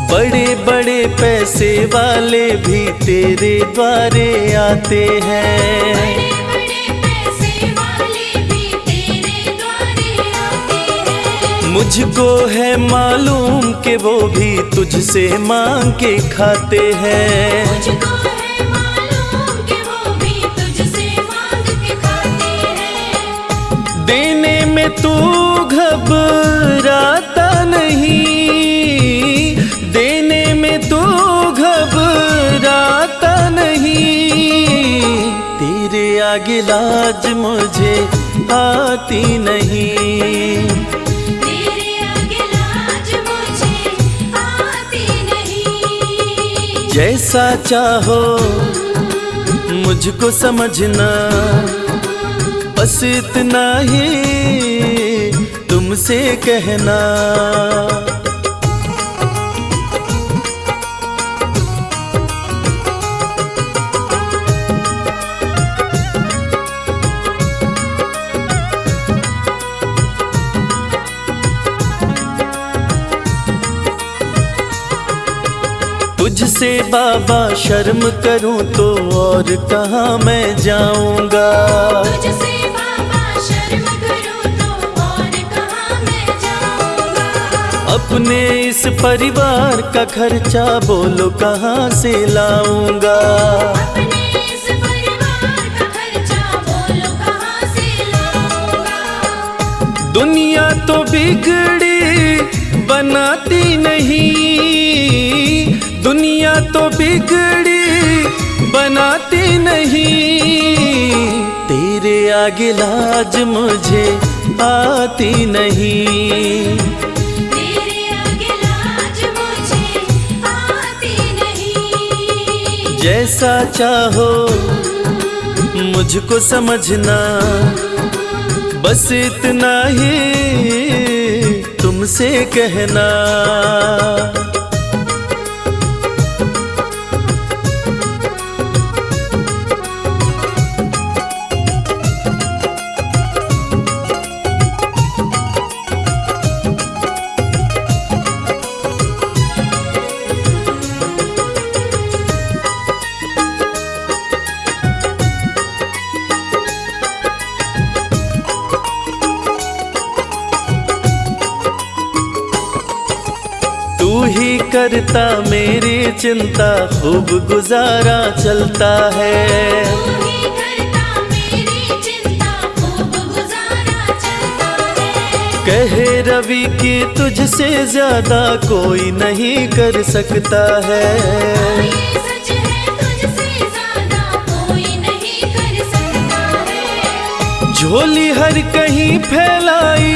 बड़े बड़े पैसे वाले भी तेरे द्वारे आते हैं, बड़े बड़े पैसे वाले भी तेरे द्वारे आते हैं। मुझको है मालूम कि वो भी तुझसे मांग के खाते हैं। मुझको है मालूम कि वो भी तुझसे मांग के खाते हैं। देने में तू घबराता नहीं, देने में तू घबराता नहीं। तेरे आगे लाज मुझे आती नहीं, तेरे आगे लाज मुझे आती नहीं। जैसा चाहो मुझको समझना, बस इतना ही तुमसे कहना। तुझसे बाबा शर्म करूं तो और कहाँ मैं जाऊंगा। तुझसे बाबा शर्म करूं तो और कहाँ मैं जाऊंगा। अपने इस परिवार का खर्चा बोलो कहाँ से लाऊंगा। अपने इस परिवार का खर्चा बोलो कहाँ से लाऊंगा। दुनिया तो बिगड़ी बनाती नहीं, दुनिया तो बिगड़ी बनाती नहीं। तेरे आगे लाज मुझे आती नहीं, तेरे आगे लाज मुझे आती नहीं। जैसा चाहो मुझको समझना, बस इतना ही तुमसे कहना। तू ही करता मेरी चिंता, खूब गुजारा चलता है। तू ही करता मेरी चिंता, खूब गुजारा चलता है। कहे रवि कि तुझसे ज्यादा कोई नहीं कर सकता है। ये सच है, तुझसे ज्यादा कोई नहीं कर सकता है। झोली हर कहीं फैलाई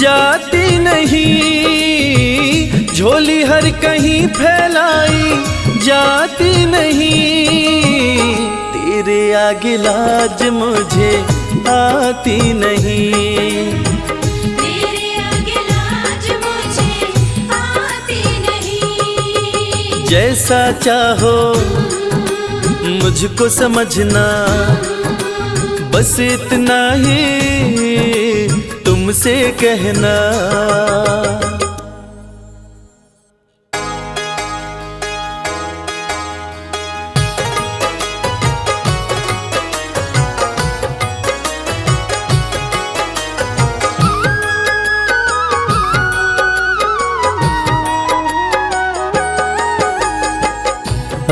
जाती नहीं, झोली हर कहीं फैलाई जाती नहीं, तेरे आगे लाज मुझे आती नहीं। तेरे आगे लाज मुझे आती नहीं। जैसा चाहो मुझको समझना, बस इतना ही तुमसे कहना।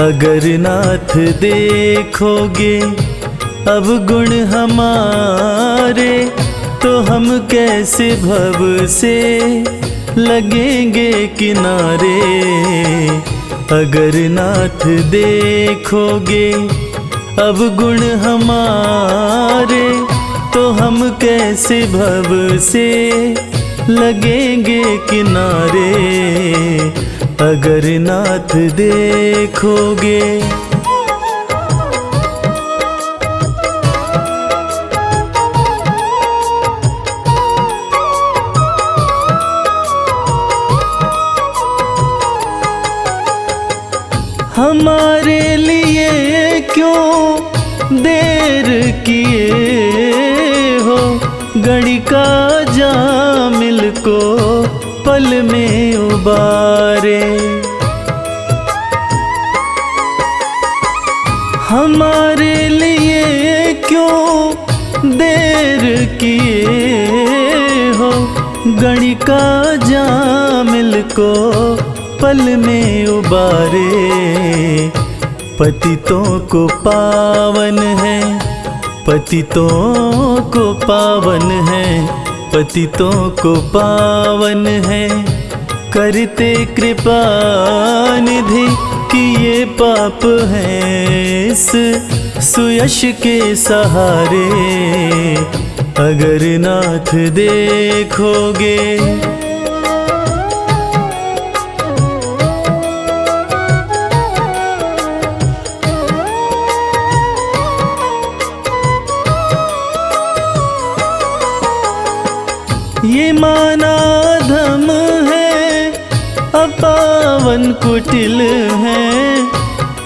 अगर नाथ देखोगे अब गुण हमारे, तो हम कैसे भव से लगेंगे किनारे। अगर नाथ देखोगे अब गुण हमारे, तो हम कैसे भव से लगेंगे किनारे। अगर नाथ देखोगे। हमारे लिए क्यों देर किए हो, गणिका जामिल को पल में उबारे। हमारे लिए क्यों देर किए हो, गणिका जामिल को पल में उबारे। पतितों को पावन है, पतितों को पावन है, पतितों को पावन है, करते कृपा निधि कि ये पाप हैं इस सुयश के सहारे। अगर नाथ देखोगे। ये माना धम है, अपावन कुटिल है,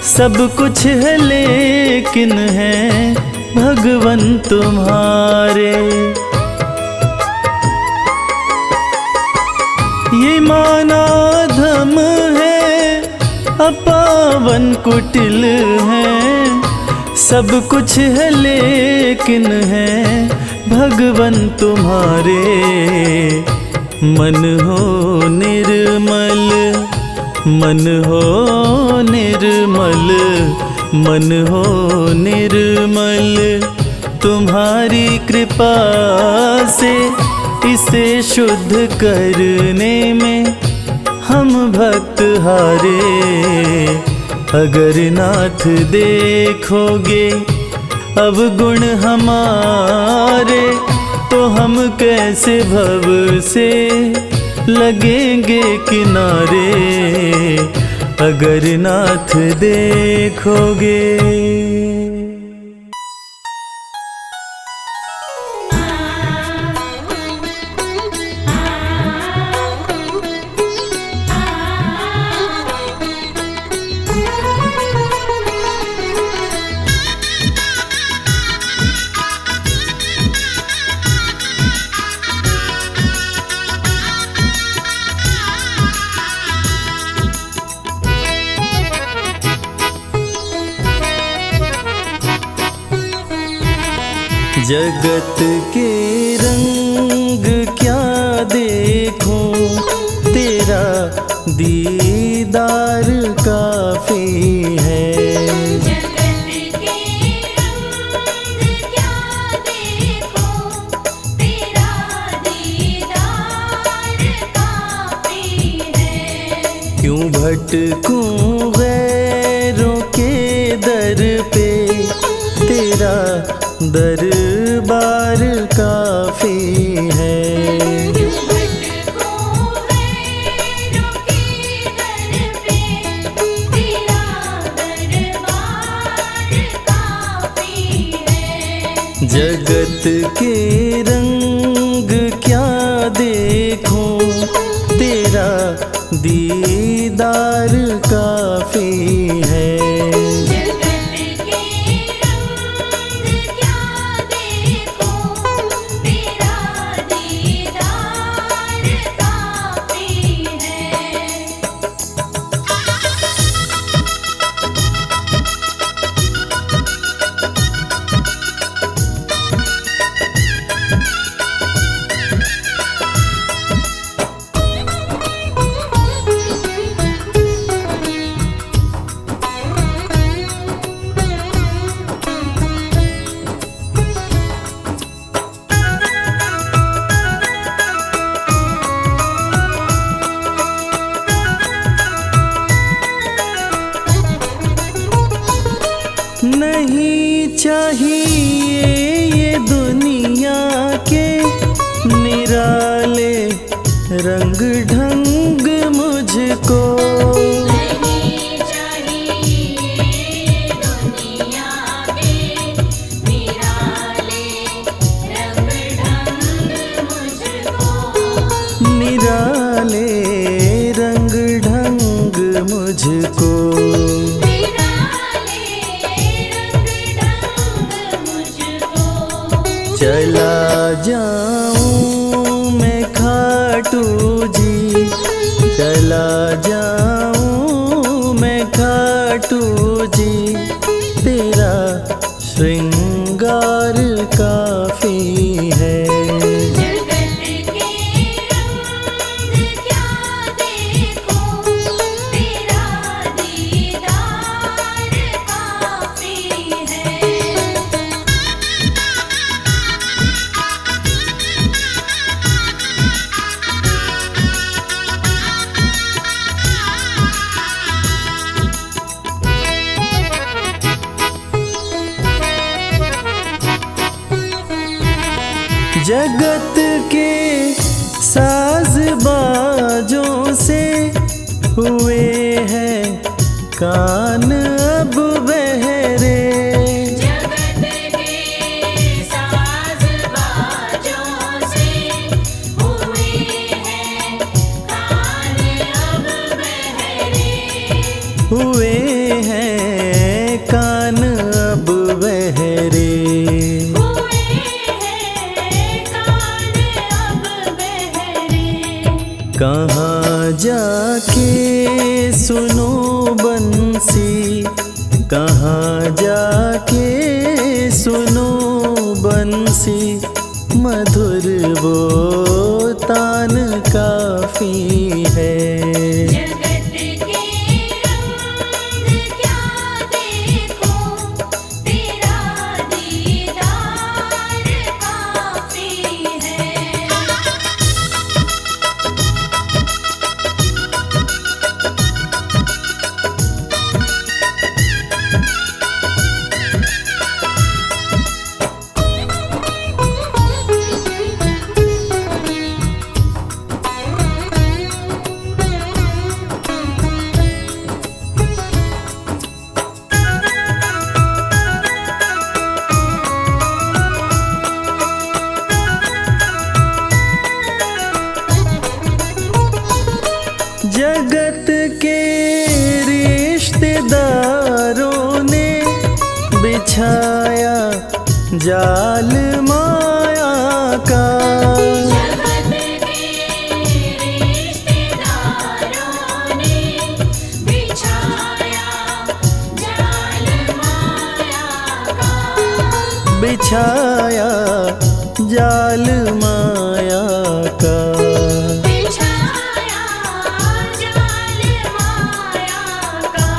सब कुछ है लेकिन है भगवन तुम्हारे। ये माना धम है, अपावन कुटिल है, सब कुछ है लेकिन है भगवन तुम्हारे। मन हो निर्मल, मन हो निर्मल, मन हो निर्मल, तुम्हारी कृपा से इसे शुद्ध करने में हम भक्त हारे। अगर नाथ देखोगे अब गुण हमारे, तो हम कैसे भव से लगेंगे किनारे। अगर नाथ देखोगे। जगत के रंग क्या देखूं, तेरा दीदार काफी है। जगत के रंग क्या देखो, तेरा दीदार काफी है। क्यों भटकूं गैरों के दर पे, तेरा दरबार काफी है। के रंग क्या देखूं, तेरा दीदार काफी है। जगत के रंग क्या देखूं, तेरा दीदार काफी है। नहीं चाहिए ये दुनिया के निराले रंग ढंग मुझको, नहीं चाहिए दुनिया के निराले रंग ढंग मुझको, निराले रंग ढंग मुझको। निराले रंग ढंग मुझको। चला जाऊं मैं खाटू जी, चला जाऊं मैं खाटू जी, तेरा श्रृंगार काफी है। जगत के रंग क्या देखूं, तेरा दीदार काफी है। जगत के साज बाजों से हुए हैं कान अब बहरे, जगत के साज बाजों से हुए हैं कान अब बहरे, हुए हैं कान अब बहरे। हुए हैं कान अब बहरे। कहाँ जाके सुनो बंसी, कहाँ जाके सुनो बंसी, मधुर वो तान काफी है। जगत के रंग क्या देखूं, तेरा दीदार काफी है। जगत के रिश्तेदारों ने बिछाया जाल माया का, जगत के रिश्तेदारों ने बिछाया जाल माया का, बिछाया जाल माया का। बिछाया जाल माया का।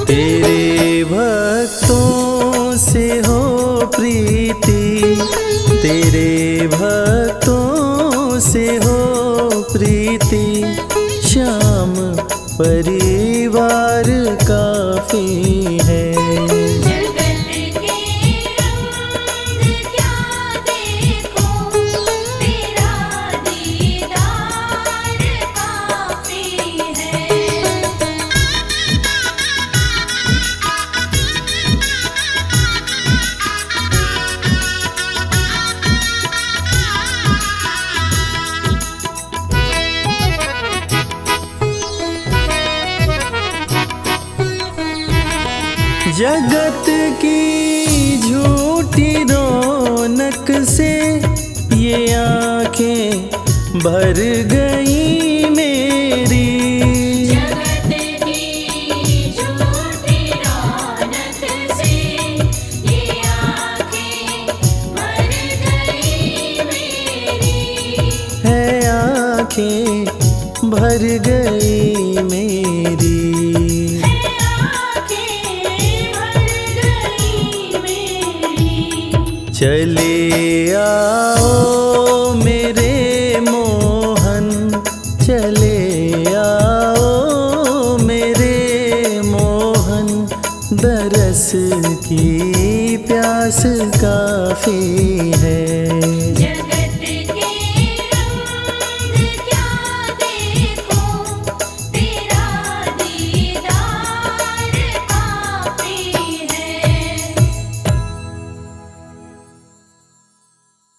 तेरे भक्तों से हो प्रीति, तेरे भक्तों से हो प्रीति, श्याम परिवार काफी है। जगत के रंग क्या देखूं, तेरा दीदार काफी है। जगत की झूठी रौनक से ये आंखें भर गई मेरी। जगत की झूठी रौनक से ये आँखें भर गई मेरी। है आंखें भर गई मेरी। चले आओ मेरे मोहन, चले आओ मेरे मोहन, दरस की प्यास काफी है।